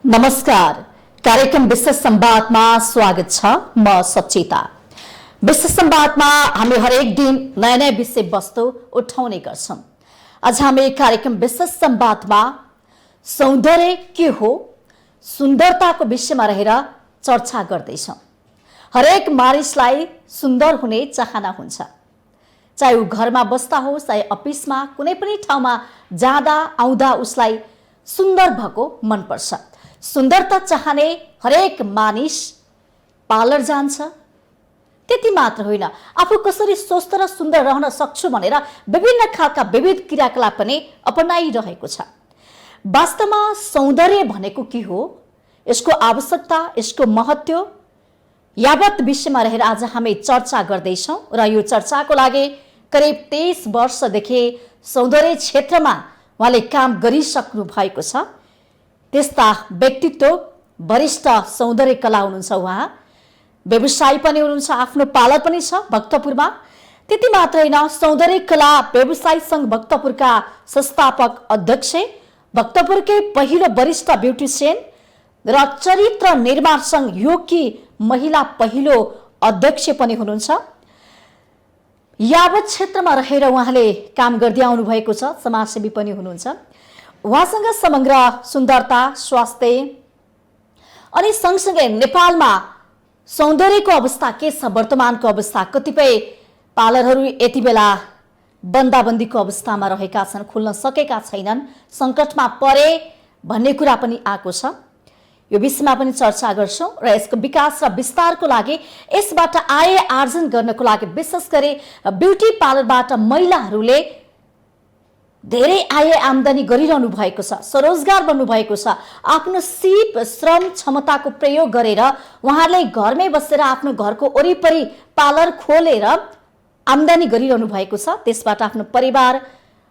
नमस्कार। कार्यक्रम विशेष संवादमा स्वागत छ। म सचेता। विशेष संवादमा हामी हरेक दिन नयाँ नयाँ विषय वस्तु उठाउने गर्छौं। आज हामी कार्यक्रम विशेष संवादमा सौन्दर्य के हो, सुन्दरताको विषयमा रहेर चर्चा गर्दैछौं। हरेक मानिसलाई सुन्दर हुने चाहना हुन्छ, चाहे ऊ घरमा बस्दा होस् चाहे अफिसमा कुनै पनि ठाउँमा जाँदा आउँदा उसलाई सुन्दर भएको मनपर्छ। सुन्दरता चाहने हरेक मानिस पार्लर जान्छ। त्यति मात्र होइन, आफू कसरी स्वस्थ र सुन्दर रहन सक्छु भनेर विभिन्न खालका विविध क्रियाकलाप पनि अपनाइरहेको छ। वास्तवमा सौन्दर्य भनेको के हो, यसको आवश्यकता, यसको महत्व यावत विषयमा रहेर आज हामी चर्चा गर्दैछौँ र यो चर्चाको लागि करिब 23 वर्षदेखि सौन्दर्य क्षेत्रमा उहाँले काम गरिसक्नु भएको छ। त्यस्ता व्यक्तित्व वरिष्ठ सौन्दर्य कला हुनुहुन्छ। उहाँ व्यवसायी पनि हुनुहुन्छ, आफ्नो पार्लर पनि छ भक्तपुरमा। त्यति मात्र होइन, सौन्दर्य कला व्यवसायी संघ भक्तपुरका संस्थापक अध्यक्ष, भक्तपुरकै पहिलो वरिष्ठ ब्युटिसियन र चरित्र निर्माण संघ योगकी महिला पहिलो अध्यक्ष पनि हुनुहुन्छ। यावत क्षेत्रमा रहेर उहाँले काम गर्दै आउनु भएको छ। समाजसेवी पनि हुनुहुन्छ। उहाँसँग समग्र सुन्दरता, स्वास्थ्य अनि सँगसँगै नेपालमा सौन्दर्यको अवस्था के छ, वर्तमानको अवस्था, कतिपय पार्लरहरू यति बेला बन्दाबन्दीको अवस्थामा रहेका छन्, खुल्न सकेका छैनन्, सङ्कटमा परे भन्ने कुरा पनि आएको छ। यो विषयमा पनि चर्चा गर्छौँ र यसको विकास र विस्तारको लागि, यसबाट आय आर्जन गर्नको लागि विशेष गरी ब्युटी पार्लरबाट महिलाहरूले धेरै आय आम्दानी गरिरहनु भएको छ, स्वरोजगार बन्नु भएको छ। आफ्नो सिप श्रम क्षमताको प्रयोग गरेर उहाँहरूले घरमै बसेर आफ्नो घरको वरिपरि पार्लर खोलेर आम्दानी गरिरहनु भएको छ। त्यसबाट आफ्नो परिवार,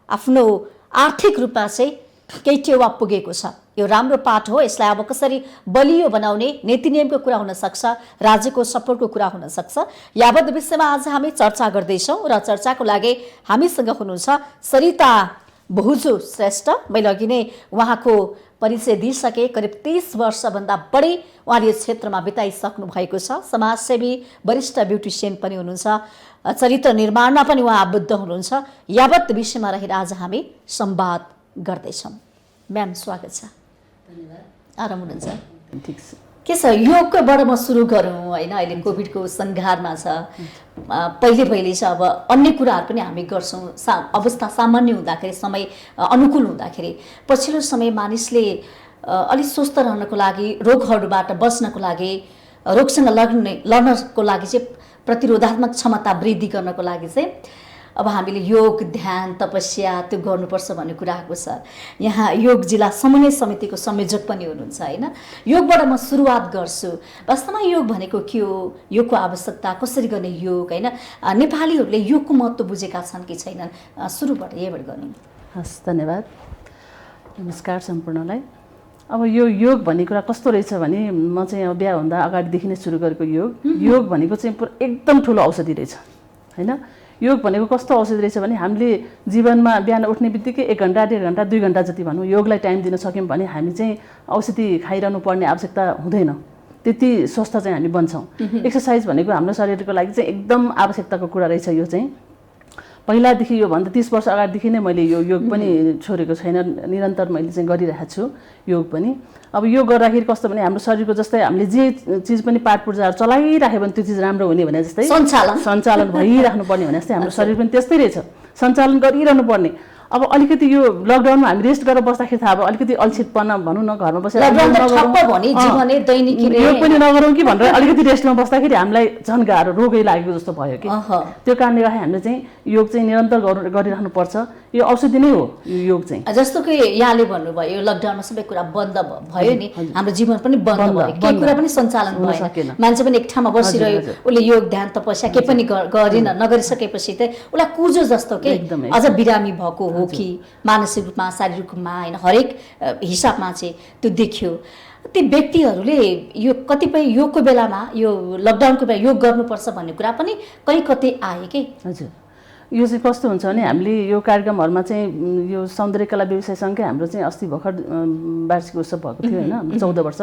आफ्नो आर्थिक रूपमा चाहिँ केही टेवा पुगेको छ। यो राम्रो पाठ हो। यसलाई अब कसरी बलियो बनाउने नीति नियमको कुरा हुन सक्छ, राज्यको सपोर्टको कुरा हुन सक्छ। यावत विषयमा आज हामी चर्चा गर्दैछौँ र चर्चाको लागि हामीसँग हुनुहुन्छ सरिता बहुजू श्रेष्ठ। मैले अघि नै उहाँको परिचय दिइसके। करिब 30 वर्षभन्दा बढी उहाँले यो क्षेत्रमा बिताइसक्नु भएको छ। समाजसेवी, वरिष्ठ ब्युटिसियन पनि हुनुहुन्छ, चरित्र निर्माणमा पनि उहाँ आबद्ध हुनुहुन्छ। यावत विषयमा रहेर आज हामी संवाद गर्दैछौँ। म्याम स्वागत छ। धन्यवाद। आराम हुनुहुन्छ? ठिक छ। के छ, योगबाट म सुरु गरौँ होइन? अहिले कोभिडको सङ्घारमा छ, पहिले छ, अब अन्य कुराहरू पनि हामी गर्छौँ। अवस्था सामान्य हुँदाखेरि, समय अनुकूल हुँदाखेरि, पछिल्लो समय मानिसले अलिक स्वस्थ रहनको लागि, रोगहरूबाट बच्नको लागि, रोगसँग लड्नको लागि चाहिँ प्रतिरोधात्मक क्षमता वृद्धि गर्नको लागि चाहिँ अब हामीले योग, ध्यान, तपस्या त्यो गर्नुपर्छ भन्ने कुरा आएको छ। यहाँ योग जिल्ला समन्वय समितिको संयोजक पनि हुनुहुन्छ होइन? योगबाट म सुरुवात गर्छु। वास्तवमा योग भनेको के हो, योगको आवश्यकता, कसरी गर्ने योग होइन? नेपालीहरूले योगको महत्त्व बुझेका छन् कि छैनन्? सुरुबाट यहीबाट गरौँ। हस्, धन्यवाद। नमस्कार सम्पूर्णलाई। अब यो योग भन्ने कुरा कस्तो रहेछ भने, म चाहिँ अब बिहाभन्दा अगाडिदेखि नै सुरु गरेको योग भनेको चाहिँ एकदम ठुलो औषधि रहेछ होइन? योग भनेको कस्तो औषधि रहेछ भने, हामीले जीवनमा बिहान उठ्ने बित्तिकै 1 घन्टा, 1.5 घन्टा, 2 घन्टा जति भनौँ योगलाई टाइम दिन सक्यौँ भने हामी चाहिँ औषधि खाइरहनु पर्ने आवश्यकता हुँदैन। त्यति स्वस्थ चाहिँ हामी बन्छौँ। एक्सर्साइज भनेको हाम्रो शरीरको लागि चाहिँ एकदम आवश्यकताको कुरा रहेछ। यो चाहिँ पहिलादेखि, योभन्दा 30 वर्ष अगाडिदेखि नै मैले यो योग पनि छोडेको छैन, निरन्तर मैले चाहिँ गरिरहेको छु योग पनि। अब योग गर्दाखेरि कस्तो भने, हाम्रो शरीरको जस्तै हामीले जे चिज पनि पाठ पूजाहरू चलाइराख्यो भने त्यो चिज राम्रो हुने भने जस्तै सञ्चालन भइराख्नु पर्ने भने जस्तै हाम्रो शरीर पनि त्यस्तै रहेछ, सञ्चालन गरिरहनु पर्ने। अब अलिकति यो लकडाउनमा हामी रेस्ट गरेर बस्दाखेरि थाहा भयो, अलिकति अल्छितपना भनौँ न, घरमा बसेर योग पनि नगरौँ कि भनेर अलिकति रेस्टमा बस्दाखेरि हामीलाई झन् गाह्रो, रोगै लागेको जस्तो भयो कि। त्यो कारणले गर्दा हामीले चाहिँ योग चाहिँ निरन्तर गरिराख्नु पर्छ। यो औषधि नै हो योग चाहिँ। जस्तो कि यहाँले भन्नुभयो, यो लकडाउनमा सबै कुरा बन्द भयो नि, हाम्रो जीवन पनि बन्द भयो, केही कुरा पनि सञ्चालन भएन, मान्छे पनि एक ठाउँमा बसिरह्यो, उसले योग ध्यान तपस्या केही पनि नगरिसकेपछि चाहिँ उसलाई कुजो जस्तो के अझ बिरामी भएको हो कि मानसिक रूपमा, शारीरिक रूपमा होइन, हरेक हिसाबमा चाहिँ त्यो देखियो। ती व्यक्तिहरूले यो कतिपय योगको बेलामा, यो लकडाउनको बेला योग गर्नुपर्छ भन्ने कुरा पनि कहीँ कतै आए कि। हजुर, यो चाहिँ कस्तो हुन्छ भने हामीले यो कार्यक्रमहरुमा चाहिँ यो सौन्दर्य कला व्यवसाय संघकै हाम्रो चाहिँ अस्ति भर्खर वार्षिक उत्सव भएको थियो हैन, हाम्रो 14 वर्ष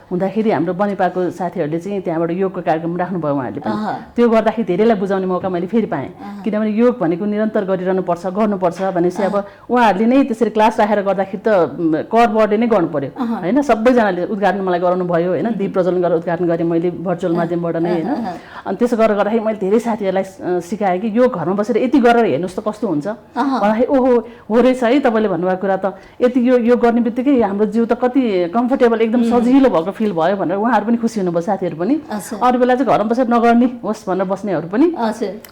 हुँदाखेरि हाम्रो बनेपाको साथीहरूले चाहिँ त्यहाँबाट योगको कार्यक्रम राख्नुभयो उहाँहरूले पनि। त्यो गर्दाखेरि धेरैलाई बुझाउने मौका मैले फेरि पाएँ, किनभने योग भनेको निरन्तर गरिरहनु पर्छ, गर्नुपर्छ भनेपछि अब उहाँहरूले नै त्यसरी क्लास राखेर गर्दाखेरि त करबाट नै गर्नु पर्यो हैन। सबैजनाले उद्घाटन मलाई गराउनु भयो हैन, दीप प्रज्वलन गरेर उद्घाटन गरेँ मैले भर्चुअल माध्यमबाट नै हैन। अनि त्यसो गरेर गर्दाखेरि मैले धेरै साथीहरूलाई सिकाएँ कि यो घरमा बसेर यति गरेर हेर्नुहोस् त कस्तो हुन्छ भन्दाखेरि ओहो हो रहेछ है तपाईँले भन्नुभएको कुरा त, यति यो गर्ने बित्तिकै हाम्रो जिउ त कति कम्फर्टेबल एकदम सजिलो भएको फिल भयो भनेर उहाँहरू पनि खुसी हुनुभयो, साथीहरू पनि। अरू बेला चाहिँ घरमा बसेर नगर्ने होस् भनेर बस्नेहरू पनि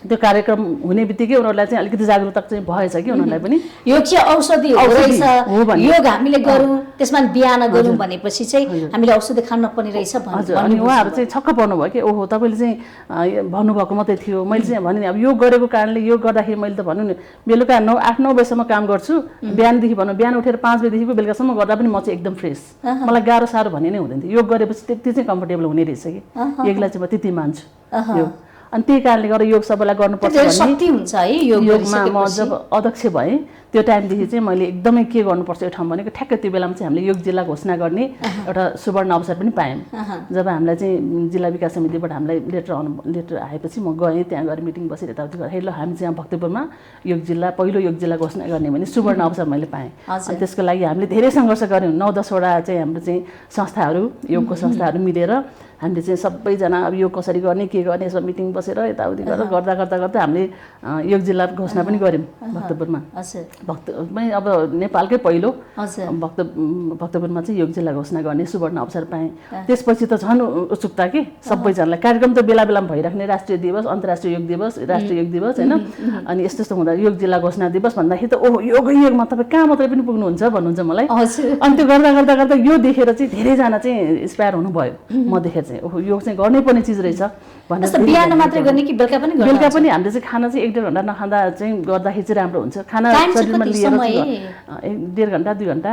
त्यो कार्यक्रम हुने बित्तिकै उनीहरूलाई चाहिँ अलिकति जागरुकता चाहिँ भएछ कि उनीहरूलाई पनि यो चाहिँ औषधि हो रहेछ, योग हामीले गरौँ त्यसमा बिहान गरौँ भनेपछि चाहिँ हामीले औषधि खान नपर्ने रहेछ भन्नु। अनि उहाँहरू चाहिँ छक्क पर्नु भयो कि ओहो तपाईँले चाहिँ भन्नुभएको मात्रै थियो, मैले चाहिँ भने अब योग गरेको कारणले योग गर्दाखेरि मैले त भन्नु नि बेलुका 8-9 बजेसम्म काम गर्छु, बिहानदेखि भनौँ बिहान उठेर 5 बजेदेखिको बेलुकासम्म गर्दा पनि म चाहिँ एकदम फ्रेस, मलाई गाह्रो साह्रो भन्ने नै हुँदैन थियो। योग गरेपछि त्यति चाहिँ कम्फर्टेबल हुने रहेछ कि एकलाई चाहिँ म त्यति मान्छु यो। अनि त्यही कारणले गर्दा योग सबैलाई गर्नुपर्छ भन्ने योगमा म जब अध्यक्ष भएँ त्यो टाइमदेखि चाहिँ मैले एकदमै के गर्नुपर्छ यो ठाउँ भनेको ठ्याक्कै त्यो बेलामा चाहिँ हामीले योग जिल्ला घोषणा गर्ने एउटा सुवर्ण अवसर पनि पायौँ। जब हामीलाई चाहिँ जिल्ला विकास समितिबाट हामीलाई लेटर आएपछि म गएँ, त्यहाँ गएर मिटिङ बसेर यताउति गरेँ, ल हामी चाहिँ भक्तपुरमा योग जिल्ला पहिलो योग जिल्ला घोषणा गर्ने भने सुवर्ण अवसर मैले पाएँ। अनि त्यसको लागि हामीले धेरै सङ्घर्ष गऱ्यौँ, 9-10 वटा चाहिँ हाम्रो चाहिँ संस्थाहरू योगको संस्थाहरू मिलेर हामीले चाहिँ सबैजना अब योग कसरी गर्ने के गर्ने यसो मिटिङ बसेर यताउति गरेर गर्दा गर्दा गर्दा हामीले योग जिल्ला घोषणा पनि गऱ्यौँ भक्तपुरमा। भक्तपुरमै अब नेपालकै पहिलो भक्तपुरमा चाहिँ योग जिल्ला घोषणा गर्ने सुवर्ण अवसर पाएँ। त्यसपछि त झन् उत्सुकता कि सबैजनालाई कार्यक्रम त बेला बेलामा भइराख्ने, राष्ट्रिय दिवस, अन्तर्राष्ट्रिय योग दिवस, राष्ट्रिय योग दिवस होइन। अनि यस्तो यस्तो हुँदा योग जिल्ला घोषणा दिवस भन्दाखेरि त ओहो योगमा तपाईँ कहाँ मात्रै पनि पुग्नुहुन्छ भन्नुहुन्छ मलाई। अनि त्यो गर्दा गर्दा गर्दा यो देखेर चाहिँ धेरैजना चाहिँ इन्सपायर हुनुभयो, म देखेर चाहिँ ओहो योग चाहिँ गर्नै पर्ने चिज रहेछ भनेर। बिहान मात्रै गर्ने कि बेलुका पनि? बेलुका पनि हामीले चाहिँ खाना चाहिँ 1-1.5 घन्टा नखाँदा चाहिँ गर्दाखेरि चाहिँ राम्रो हुन्छ। खाना शरीरमा लिएर 1.5 घन्टा 2 घन्टा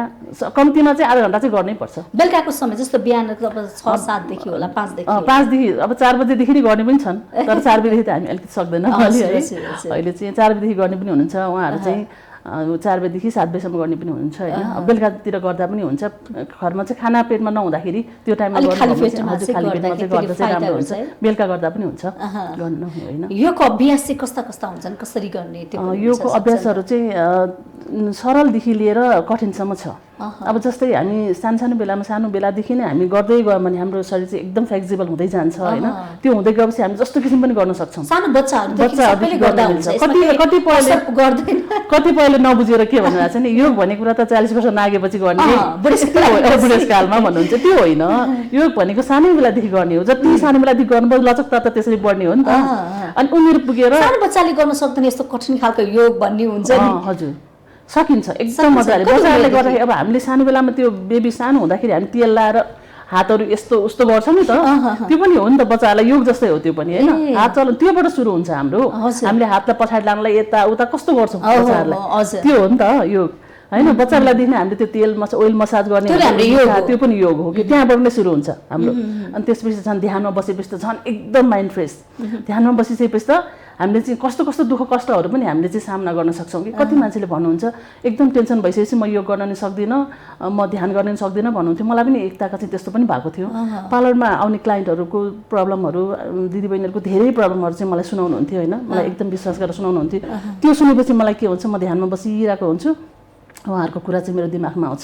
कम्तीमा चाहिँ आधा घन्टा चाहिँ गर्नै पर्छ। बेलुकाको समय जस्तो बिहान 6-7 देखि होला 5 देखि अब 4 बजेदेखि नै गर्ने पनि छन्, तर 4 बजेदेखि त हामी अलिकति सक्दैनौँ अहिले चाहिँ 4 बजेदेखि गर्ने पनि हुनुहुन्छ उहाँहरू चाहिँ 4 बजेदेखि 7 बजेसम्म गर्ने पनि हुन्छ होइन। बेलुकातिर गर्दा पनि हुन्छ, घरमा चाहिँ खाना पेटमा नहुँदाखेरि त्यो टाइममा खाली पेटमा चाहिँ गर्दा चाहिँ राम्रो हुन्छ, बेलुका गर्दा पनि हुन्छ गर्नु होइन। योगको अभ्यास चाहिँ कस्ता कस्ता हुन्छन्, कसरी गर्ने? योगको अभ्यासहरू चाहिँ सरलदेखि लिएर कठिनसम्म छ। अब जस्तै हामी सानो बेलादेखि नै हामी गर्दै गयौँ भने हाम्रो शरीर चाहिँ एकदम फ्लेक्सिबल हुँदै जान्छ होइन। त्यो हुँदै गएपछि हामी जस्तो किसिम पनि गर्न सक्छौँ। सानो बच्चाहरूले गर्दा हुन्छ, कतिपयले नबुझेर के भन्नुभएको छ नि योग भनेको कुरा त 40 वर्ष नागेपछि गर्ने बुढेसकालमा भन्नुहुन्छ, त्यो होइन। योग भनेको सानै बेलादेखि गर्ने हो, जति सानो बेलादेखि गर्नुभयो लचकता त त्यसरी बढ्ने हो नि त। अनि उमेर पुगेर सानो बच्चाले गर्न सक्दैन यस्तो कठिन खालको योग भन्ने हुन्छ नि? हजुर सकिन्छ एकदम मजाले। बच्चाले गर्दाखेरि अब हामीले सानो बेलामा त्यो बेबी सानो हुँदाखेरि हामी तेल लाएर हातहरू यस्तो उस्तो गर्छ नि त, त्यो पनि हो नि त बच्चाहरूलाई योग जस्तै हो त्यो पनि होइन। हात चलाउनु त्योबाट सुरु हुन्छ हाम्रो, हामीले हातलाई पछाडि लानलाई यता उता कस्तो गर्छौँ बच्चाहरूलाई, त्यो हो नि त योग होइन। बच्चाहरूलाई हामीले त्यो तेल ओइल मसाज गर्ने त्यो पनि योग हो कि, त्यहाँबाट नै सुरु हुन्छ हाम्रो। अनि त्यसपछि झन् ध्यानमा बसेपछि त झन् एकदम माइन्ड फ्रेस। ध्यानमा बसिसकेपछि त हामीले चाहिँ कस्तो कस्तो दुःख कष्टहरू पनि हामीले चाहिँ सामना गर्न सक्छौँ कि। कति मान्छेले भन्नुहुन्छ एकदम टेन्सन भइसकेपछि म योग गर्न नि सक्दिनँ, म ध्यान गर्न नि सक्दिनँ भन्नुहुन्थ्यो। मलाई पनि एकताका चाहिँ त्यस्तो पनि भएको थियो। पार्लरमा आउने क्लाइन्टहरूको प्रब्लमहरू, दिदीबहिनीहरूको धेरै प्रब्लमहरू चाहिँ मलाई सुनाउनुहुन्थ्यो होइन, मलाई एकदम विश्वास गरेर सुनाउनुहुन्थ्यो। त्यो सुनेपछि मलाई के हुन्छ, म ध्यानमा बसिरहेको हुन्छु, उहाँहरूको कुरा चाहिँ मेरो दिमागमा आउँछ,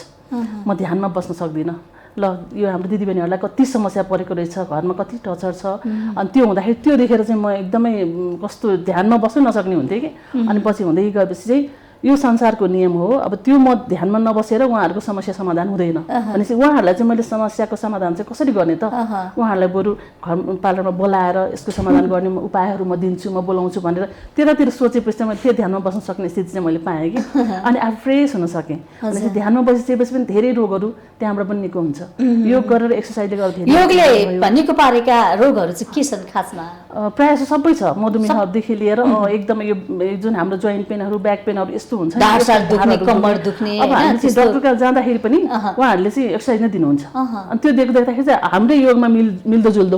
म ध्यानमा बस्न सक्दिनँ। ल यो हाम्रो दिदीबहिनीहरूलाई कति समस्या परेको रहेछ, घरमा कति टर्चर छ। अनि त्यो हुँदाखेरि त्यो देखेर चाहिँ म एकदमै कस्तो ध्यानमा बस्नै नसक्ने हुन्थेँ कि। अनि पछि हुँदै गएपछि चाहिँ यो संसारको नियम हो, अब त्यो म ध्यानमा नबसेर उहाँहरूको समस्या समाधान हुँदैन भनेपछि उहाँहरूलाई चाहिँ मैले समस्याको समाधान चाहिँ कसरी गर्ने त, उहाँहरूलाई बरु घर पार्लरमा बोलाएर यसको समाधान गर्ने उपायहरू म दिन्छु, म बोलाउँछु भनेर त्यतातिर सोचेपछि चाहिँ मैले फेरि ध्यानमा बस्न सक्ने स्थिति चाहिँ मैले पाएँ कि। अनि आफू फ्रेस हुन सकेँ। भनेपछि ध्यानमा बसिसकेपछि पनि धेरै रोगहरू त्यहाँबाट पनि निको हुन्छ। योग गरेर एक्सर्साइजले गर्दा योगले निको पारेका रोगहरू चाहिँ के छन् खासमा? प्रायः सबै छ, मधुमेहदेखि लिएर एकदमै यो जुन हाम्रो जोइन्ट पेनहरू, ब्याक पेनहरू यस्तो हुन्छ, कम्मर दुख्ने। अब हामी चाहिँ डक्टर कहाँ जाँदाखेरि पनि उहाँहरूले चाहिँ एक्सर्साइज नै दिनुहुन्छ। अनि त्यो देख्दाखेरि चाहिँ हाम्रै योगमा मिल्दो जुल्दो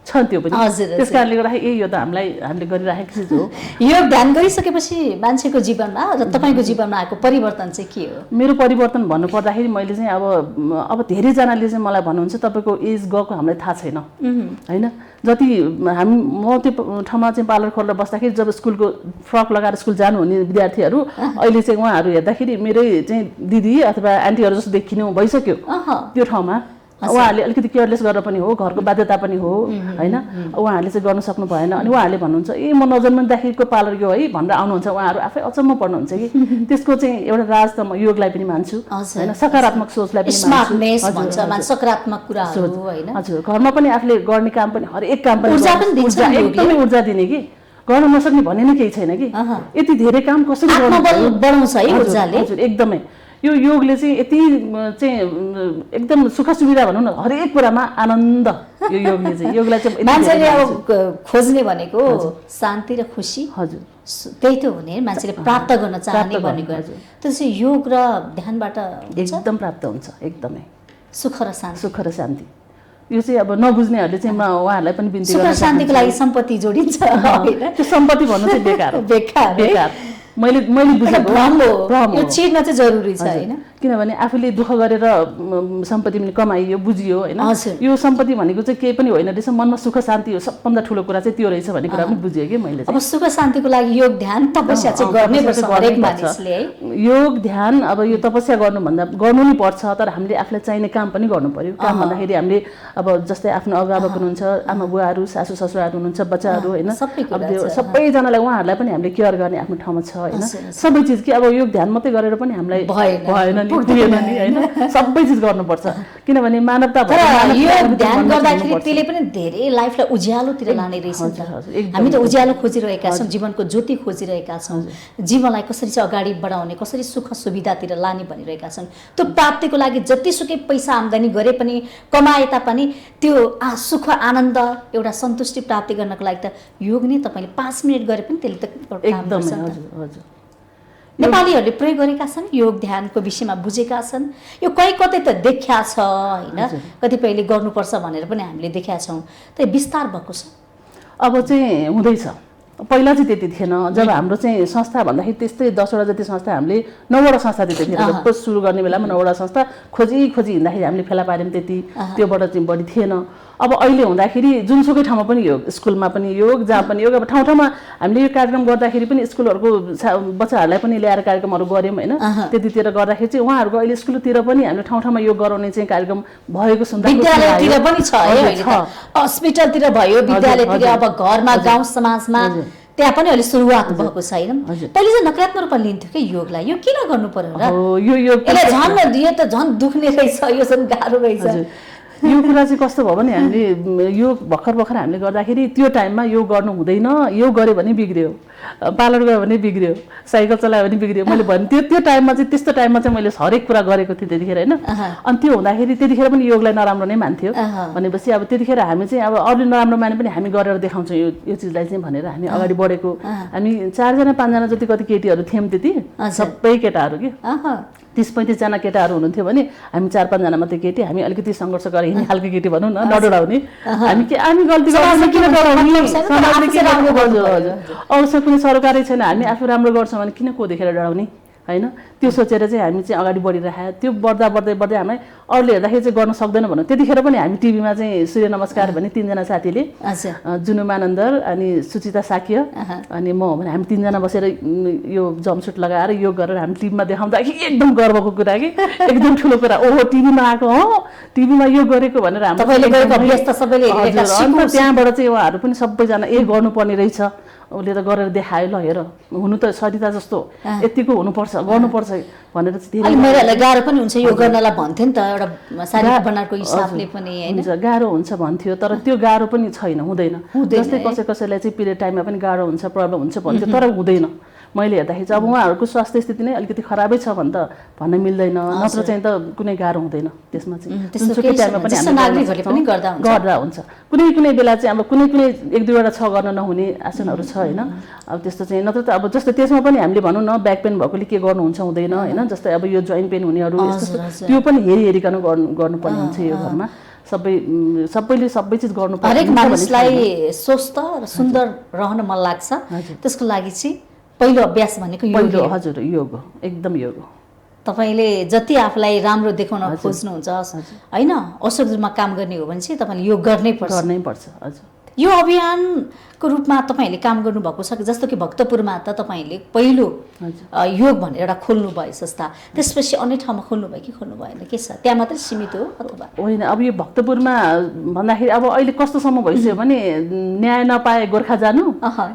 छ त्यो पनि। हजुर, त्यस कारणले गर्दाखेरि यो त हामीले गरिराखेको चिज हो। योग ध्यान गरिसकेपछि मान्छेको जीवनमा र तपाईँको जीवनमा आएको परिवर्तन चाहिँ के हो? मेरो परिवर्तन भन्नुपर्दाखेरि मैले चाहिँ अब धेरैजनाले चाहिँ मलाई भन्नुहुन्छ तपाईँको एज गएको हामीलाई थाहा छैन होइन। जति म त्यो ठाउँमा चाहिँ पार्लर खोलेर बस्दाखेरि जब स्कुलको फ्रक लगाएर स्कुल जानुहुने विद्यार्थीहरू अहिले चाहिँ उहाँहरू हेर्दाखेरि मेरै चाहिँ दिदी अथवा आन्टीहरू जस्तो देखिनु भइसक्यो त्यो ठाउँमा। उहाँहरूले अलिकति केयरलेस गरेर पनि हो, घरको बाध्यता पनि हो होइन, उहाँहरूले चाहिँ गर्न सक्नु भएन। अनि उहाँहरूले भन्नुहुन्छ म नजन्मदाखेरिको पार्लर गयो है भनेर आउनुहुन्छ। उहाँहरू आफै अचम्म पर्नुहुन्छ कि त्यसको चाहिँ एउटा राज त म योगलाई पनि मान्छु होइन, सकारात्मक सोचलाई पनि मान्छु, सकारात्मक कुराहरू होइन। हजुर, घरमा पनि आफूले गर्ने काम पनि हरेक काम पनि एकदमै ऊर्जा दिने कि गर्न नसक्ने भन्ने नै केही छैन कि यति धेरै काम कसरी बढाउँछ है ऊर्जाले। हजुर एकदमै यो योगले चाहिँ यति चाहिँ एकदम सुख सुविधा भनौँ न, हरेक कुरामा आनन्द यो योगले चाहिँ योगलाई चाहिँ मान्छेले अब खोज्ने भनेको शान्ति र खुसी। हजुर त्यही त हो नि, मान्छेले प्राप्त गर्न चाहने भनेको। त्यसै योग र ध्यानबाट एकदम प्राप्त हुन्छ, एकदमै सुख र शान्ति। यो चाहिँ अब नबुझ्नेहरूले चाहिँ उहाँहरूलाई पनि बिन्ती सुख शान्तिको लागि सम्पत्ति जोडिन्छ त्यो सम्पत्ति भन्नु चाहिँ बेकार मैले बुझेको यो चिर्न चाहिँ जरुरी छ होइन। किनभने आफूले दुःख गरेर सम्पत्ति पनि कमाइयो बुझियो होइन। यो सम्पत्ति भनेको चाहिँ केही पनि होइन रहेछ, मनमा सुख शान्ति हो सबभन्दा ठुलो कुरा चाहिँ त्यो रहेछ भन्ने कुरा पनि बुझियो कि मैले। अब सुख शान्तिको लागि योग ध्यान तपस्या चाहिँ गर्नुपर्छ हरेक मानिसले है। योग ध्यान अब यो तपस्या गर्नु नै पर्छ, तर हामीले आफूलाई चाहिने काम पनि गर्नु पर्यो। काम भन्दाखेरि हामीले अब जस्तै आफ्नो अभिभावक हुनुहुन्छ, आमा बुवाहरू, सासू ससुराहरू हुनुहुन्छ, बच्चाहरू होइन, सबैजनालाई उहाँहरूलाई पनि हामीले केयर गर्ने आफ्नो ठाउँमा छ होइन। सबै चिज कि अब योग ध्यान मात्रै गरेर पनि हामीलाई भएन नि, पुगेन नि होइन, सबै चिज गर्नुपर्छ। किनभने मानवता योग ध्यान गर्दाखेरि त्यसले पनि धेरै लाइफलाई उज्यालोतिर लाने रहेछ नि त। हामी त उज्यालो खोजिरहेका छौँ, जीवनको ज्योति खोजिरहेका छौँ, जीवनलाई कसरी चाहिँ अगाडि बढाउने, कसरी सुख सुविधातिर लाने भनिरहेका छौँ। त्यो प्राप्तिको लागि जतिसुकै पैसा आम्दानी गरे पनि कमाए तापनि त्यो सुख आनन्द एउटा सन्तुष्टि प्राप्ति गर्नको लागि त योग नै तपाईँले 5 मिनट गरे पनि त्यसले त एकदमै। नेपालीहरूले प्रयोग गरेका छन्, योग ध्यानको विषयमा बुझेका छन्, यो कतै त देखिया छ होइन, कतिपयले गर्नुपर्छ भनेर पनि हामीले देखेका छौँ, त विस्तार भएको छ। अब चाहिँ हुँदैछ, पहिला चाहिँ त्यति थिएन। जब हाम्रो चाहिँ संस्था भन्दाखेरि त्यस्तै 10 वटा जति संस्था हामीले 9 वटा संस्था त्यतिखेर सुरु गर्ने बेलामा 9 वटा संस्था खोजी हिँड्दाखेरि हामीले फेला पार्यौँ, त्यति त्योबाट चाहिँ बढी थिएन। अब अहिले हुँदाखेरि जुनसुकै ठाउँमा पनि योग, स्कुलमा पनि योग, जहाँ पनि योग। अब ठाउँ ठाउँमा हामीले यो कार्यक्रम गर्दाखेरि पनि स्कुलहरूको बच्चाहरूलाई पनि ल्याएर कार्यक्रमहरू गऱ्यौँ होइन। त्यतितिर गर्दाखेरि चाहिँ उहाँहरूको अहिले स्कुलतिर पनि हामीले ठाउँ ठाउँमा योग गराउने चाहिँ कार्यक्रम भएको सुन्दा विद्यालयतिर पनि छ है, हस्पिटलतिर भयो, विद्यालयतिर, अब घरमा गाउँ समाजमा त्यहाँ पनि अहिले सुरुवात भएको छैन। पहिले चाहिँ नकारात्मक रूपमा लिन्थ्यो कि योगलाई, यो किन गर्नु पर्यो र? यो त झन् दुख्ने रहेछ, यो चाहिँ गाह्रो रहेछ। यो कुरा चाहिँ कस्तो भयो भने हामीले यो भर्खर हामीले गर्दाखेरि त्यो टाइममा योग गर्नु हुँदैन, योग गऱ्यो भने बिग्रियो, पार्लर गयो भने बिग्रियो, साइकल चलायो भने बिग्रियो। मैले भने त्यो टाइममा चाहिँ त्यस्तो टाइममा चाहिँ मैले हरेक कुरा गरेको थिएँ त्यतिखेर होइन। अनि त्यो हुँदाखेरि त्यतिखेर पनि योगलाई नराम्रो नै मान्थ्यो। भनेपछि अब त्यतिखेर हामी चाहिँ अब अरूले नराम्रो माने पनि हामी गरेर देखाउँछौँ यो चिजलाई चाहिँ भनेर हामी अगाडि बढेको। हामी 4 जना 5 जना जति कति केटीहरू थियौँ, त्यति सबै केटाहरू कि 30-35 जना केटाहरू हुनुहुन्थ्यो भने हामी 4-5 जना मात्रै केटी। हामी अलिकति सङ्घर्ष गरेर हिँड्ने खालको केटी भनौँ न, नडराउने। हामी गल्ती गर्छौँ किन डराउने, समाजले किन राम्रो गर्छ, अवसर कुनै सरकारै छैन, हामी आफू राम्रो गर्छौँ भने किन को देखेर डराउने होइन। त्यो सोचेर चाहिँ हामी चाहिँ अगाडि बढिरहेको। त्यो बढ्दै हामीलाई अरूले हेर्दाखेरि चाहिँ गर्न सक्दैन भनौँ। त्यतिखेर पनि हामी टिभीमा चाहिँ सूर्य नमस्कार भने 3 जना साथीले, जुनु मानन्दर अनि सुचिता साक्य अनि म भने हामी 3 जना बसेर यो जम्पसुट लगाएर योग गरेर हामी टिभीमा देखाउँदाखेरि एकदम गर्वको कुरा कि एकदम ठुलो कुरा, ओहो टिभीमा आएको हो, टिभीमा योग गरेको भनेर त्यहाँबाट चाहिँ उहाँहरू पनि सबैजना गर्नुपर्ने रहेछ, उसले त गरेर देखायो, ल हेर हुनु त सरिता जस्तो यतिको हुनुपर्छ, गर्नुपर्छ भनेर चाहिँ धेरै महिलाहरूलाई गाह्रो पनि हुन्छ यो गर्नलाई भन्थ्यो नि त, एउटा शारीरिक बनाएको हिसाबले पनि हुन्छ, गाह्रो हुन्छ भन्थ्यो। तर त्यो गाह्रो पनि छैन, हुँदैन। जस्तै कसैलाई चाहिँ पिरियड टाइममा पनि गाह्रो हुन्छ, प्रब्लम हुन्छ भन्थ्यो, तर हुँदैन। मैले हेर्दाखेरि चाहिँ अब उहाँहरूको स्वास्थ्य स्थिति नै अलिकति खराबै छ भन्न मिल्दैन, नत्र चाहिँ त कुनै गाह्रो हुँदैन त्यसमा चाहिँ। जुनसुकै टाइममा पनि गर्दा हुन्छ। कुनै बेला चाहिँ अब कुनै 1-2 वटा गर्न नहुने आसनहरू छ होइन। अब त्यस्तो चाहिँ नत्र त अब जस्तो त्यसमा पनि हामीले भनौँ न ब्याक पेन भएकोले के गर्नुहुन्छ हुँदैन होइन। जस्तै अब यो जोइन्ट पेन हुनेहरू त्यो पनि हेरिकन गर्नुपर्ने हुन्छ यो घरमा। सबैले सबै चिज गर्नु पर्छ हरेक मानिसलाई स्वस्थ र सुन्दर रहन मन लाग्छ त्यसको लागि चाहिँ पहिलो अभ्यास भनेको योग पहिलो हो। हजुर योग हो, एकदम योग हो। तपाईँले जति आफूलाई राम्रो देखाउन खोज्नुहुन्छ होइन औषध रूपमा काम गर्ने हो भने चाहिँ तपाईँले योग गर्नै पर्छ। हजुर। यो अभियानको रूपमा तपाईँहरूले काम गर्नुभएको छ जस्तो कि भक्तपुरमा त तपाईँहरूले पहिलो योग भनेर एउटा खोल्नु भयो संस्था, त्यसपछि अन्य ठाउँमा खोल्नु भयो कि खोल्नु भएन, के छ त्यहाँ मात्रै सीमित हो अथवा होइन? अब यो भक्तपुरमा भन्दाखेरि अब अहिले कस्तोसम्म भइसक्यो भने न्याय नपाए गोर्खा जानु,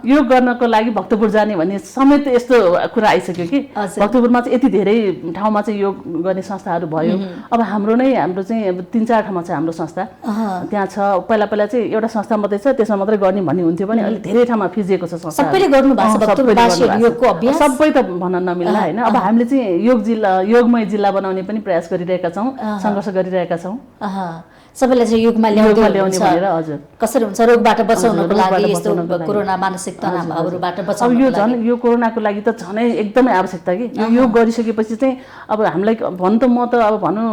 योग गर्नको लागि भक्तपुर जाने भन्ने समेत यस्तो कुरा आइसक्यो कि भक्तपुरमा चाहिँ यति धेरै ठाउँमा चाहिँ योग गर्ने संस्थाहरू भयो। अब हाम्रो चाहिँ अब 3-4 ठाउँमा छ हाम्रो संस्था त्यहाँ छ। पहिला चाहिँ एउटा संस्था मात्रै छ, त्यसमा मात्रै गर्ने भन्ने हुन्थ्यो भने अहिले धेरै ठाउँमा फिजिएको छ संस्था। सबैले गर्नु भएको छ भक्तपुरवासीहरू योगको अभ्यास? सबै त भन्न नमिल्ला होइन। अब हामीले चाहिँ योगमय जिल्ला बनाउने पनि प्रयास गरिरहेका छौँ, सङ्घर्ष गरिरहेका छौँ। सबैलाई चाहिँ योगमा ल्याउने भनेर। हजुर। कसरी हुन्छ रोगबाट बचाउनको लागि, यस्तो कोरोना मानसिक तनावहरूबाट बचाउनको लागि? अब यो झन् यो कोरोनाको लागि त झनै एकदमै आवश्यकता कि यो योग गरिसकेपछि चाहिँ अब हामीलाई भन्नु त म त अब भनौँ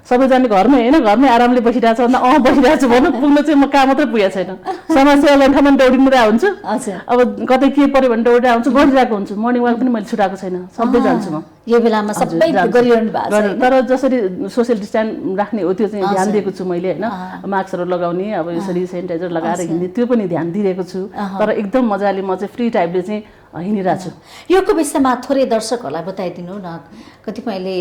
सबैजना घरमै आरामले बसिरहेको छ भन्दा बसिरहेको छु भनौँ, पुग्नु चाहिँ म कहाँ मात्रै पुगेको छैन। समाजसेवा गर्ने ठाउँमा दौडिरहेको हुन्छु, अब कतै के पऱ्यो भने दौडिरहेको हुन्छु, गरिरहेको हुन्छु। मर्निङ वाक पनि मैले छुटाएको छैन, सधैँ जान्छु म यो बेलामा सबै गरिरहनु भएको छ। तर जसरी सोसियल डिस्टेन्स राख्ने हो त्यो चाहिँ ध्यान दिएको छु मैले होइन। मास्कहरू लगाउने, अब यसरी सेनिटाइजर लगाएर हिँड्ने त्यो पनि ध्यान दिइरहेको छु। तर एकदम मजाले म चाहिँ फ्री टाइपले चाहिँ हिँडिरहेको छु। योगको विषयमा थोरै दर्शकहरूलाई बताइदिनु न। कतिपयले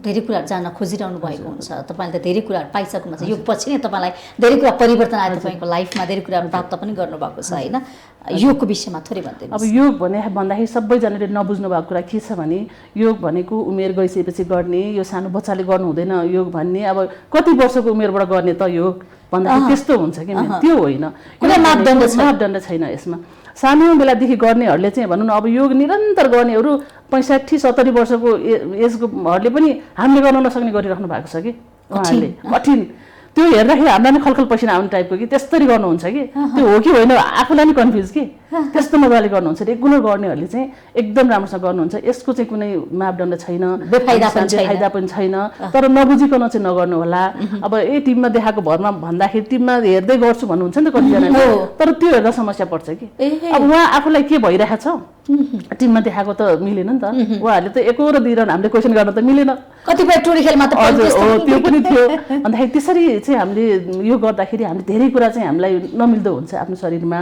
धेरै कुराहरू जान्न खोजिरहनु भएको हुन्छ, तपाईँले त धेरै कुराहरू पाइसक्नु छ, योग पछि नै तपाईँलाई धेरै कुरा परिवर्तन आयो, तपाईँको लाइफमा धेरै कुरा प्राप्त पनि गर्नुभएको छ होइन। योगको विषयमा थोरै भन्दै। अब योग भन्दाखेरि सबैजनाले नबुझ्नु भएको कुरा के छ भने योग भनेको उमेर गइसकेपछि गर्ने, यो सानो बच्चाले गर्नु हुँदैन योग भन्ने। अब कति वर्षको उमेरबाट गर्ने त योग भन्दाखेरि त्यस्तो हुन्छ कि त्यो होइन, कुनै मापदण्ड छैन यसमा। सानो बेलादेखि गर्नेहरूले चाहिँ भनौँ न अब योग निरन्तर गर्नेहरू 65-70 वर्षको एजकोहरूले पनि हामीले गर्न नसक्ने गरिराख्नु भएको छ कि उहाँहरूले। कठिन त्यो हेर्दाखेरि हामीलाई नै खलखल पसिना आउने टाइपको कि त्यसरी गर्नुहुन्छ कि त्यो हो कि होइन आफूलाई नै कन्फ्युज कि त्यस्तो मजाले गर्नुहुन्छ। रेगुलर गर्नेहरूले चाहिँ एकदम राम्रोसँग गर्नुहुन्छ। यसको चाहिँ कुनै मापदण्ड छैन, फाइदा पनि छैन। तर नबुझिकन चाहिँ नगर्नु होला। अब टिममा देखाएको भरमा भन्दाखेरि टिममा हेर्दै गर्छु भन्नुहुन्छ नि त कतिजनाले, तर त्यो हेर्दा समस्या पर्छ कि अब उहाँ आफूलाई के भइरहेछ टिममा देखाएको त मिलेन नि त। उहाँहरूले त एको र दिइरहनु हामीले क्वेसन गर्न त मिलेन, कतिपय टोडी खेलमा त त्यो पनि थियो। भन्दाखेरि त्यसरी चाहिँ हामीले यो गर्दाखेरि हामीले धेरै कुरा चाहिँ हामीलाई नमिल्दो हुन्छ आफ्नो शरीरमा।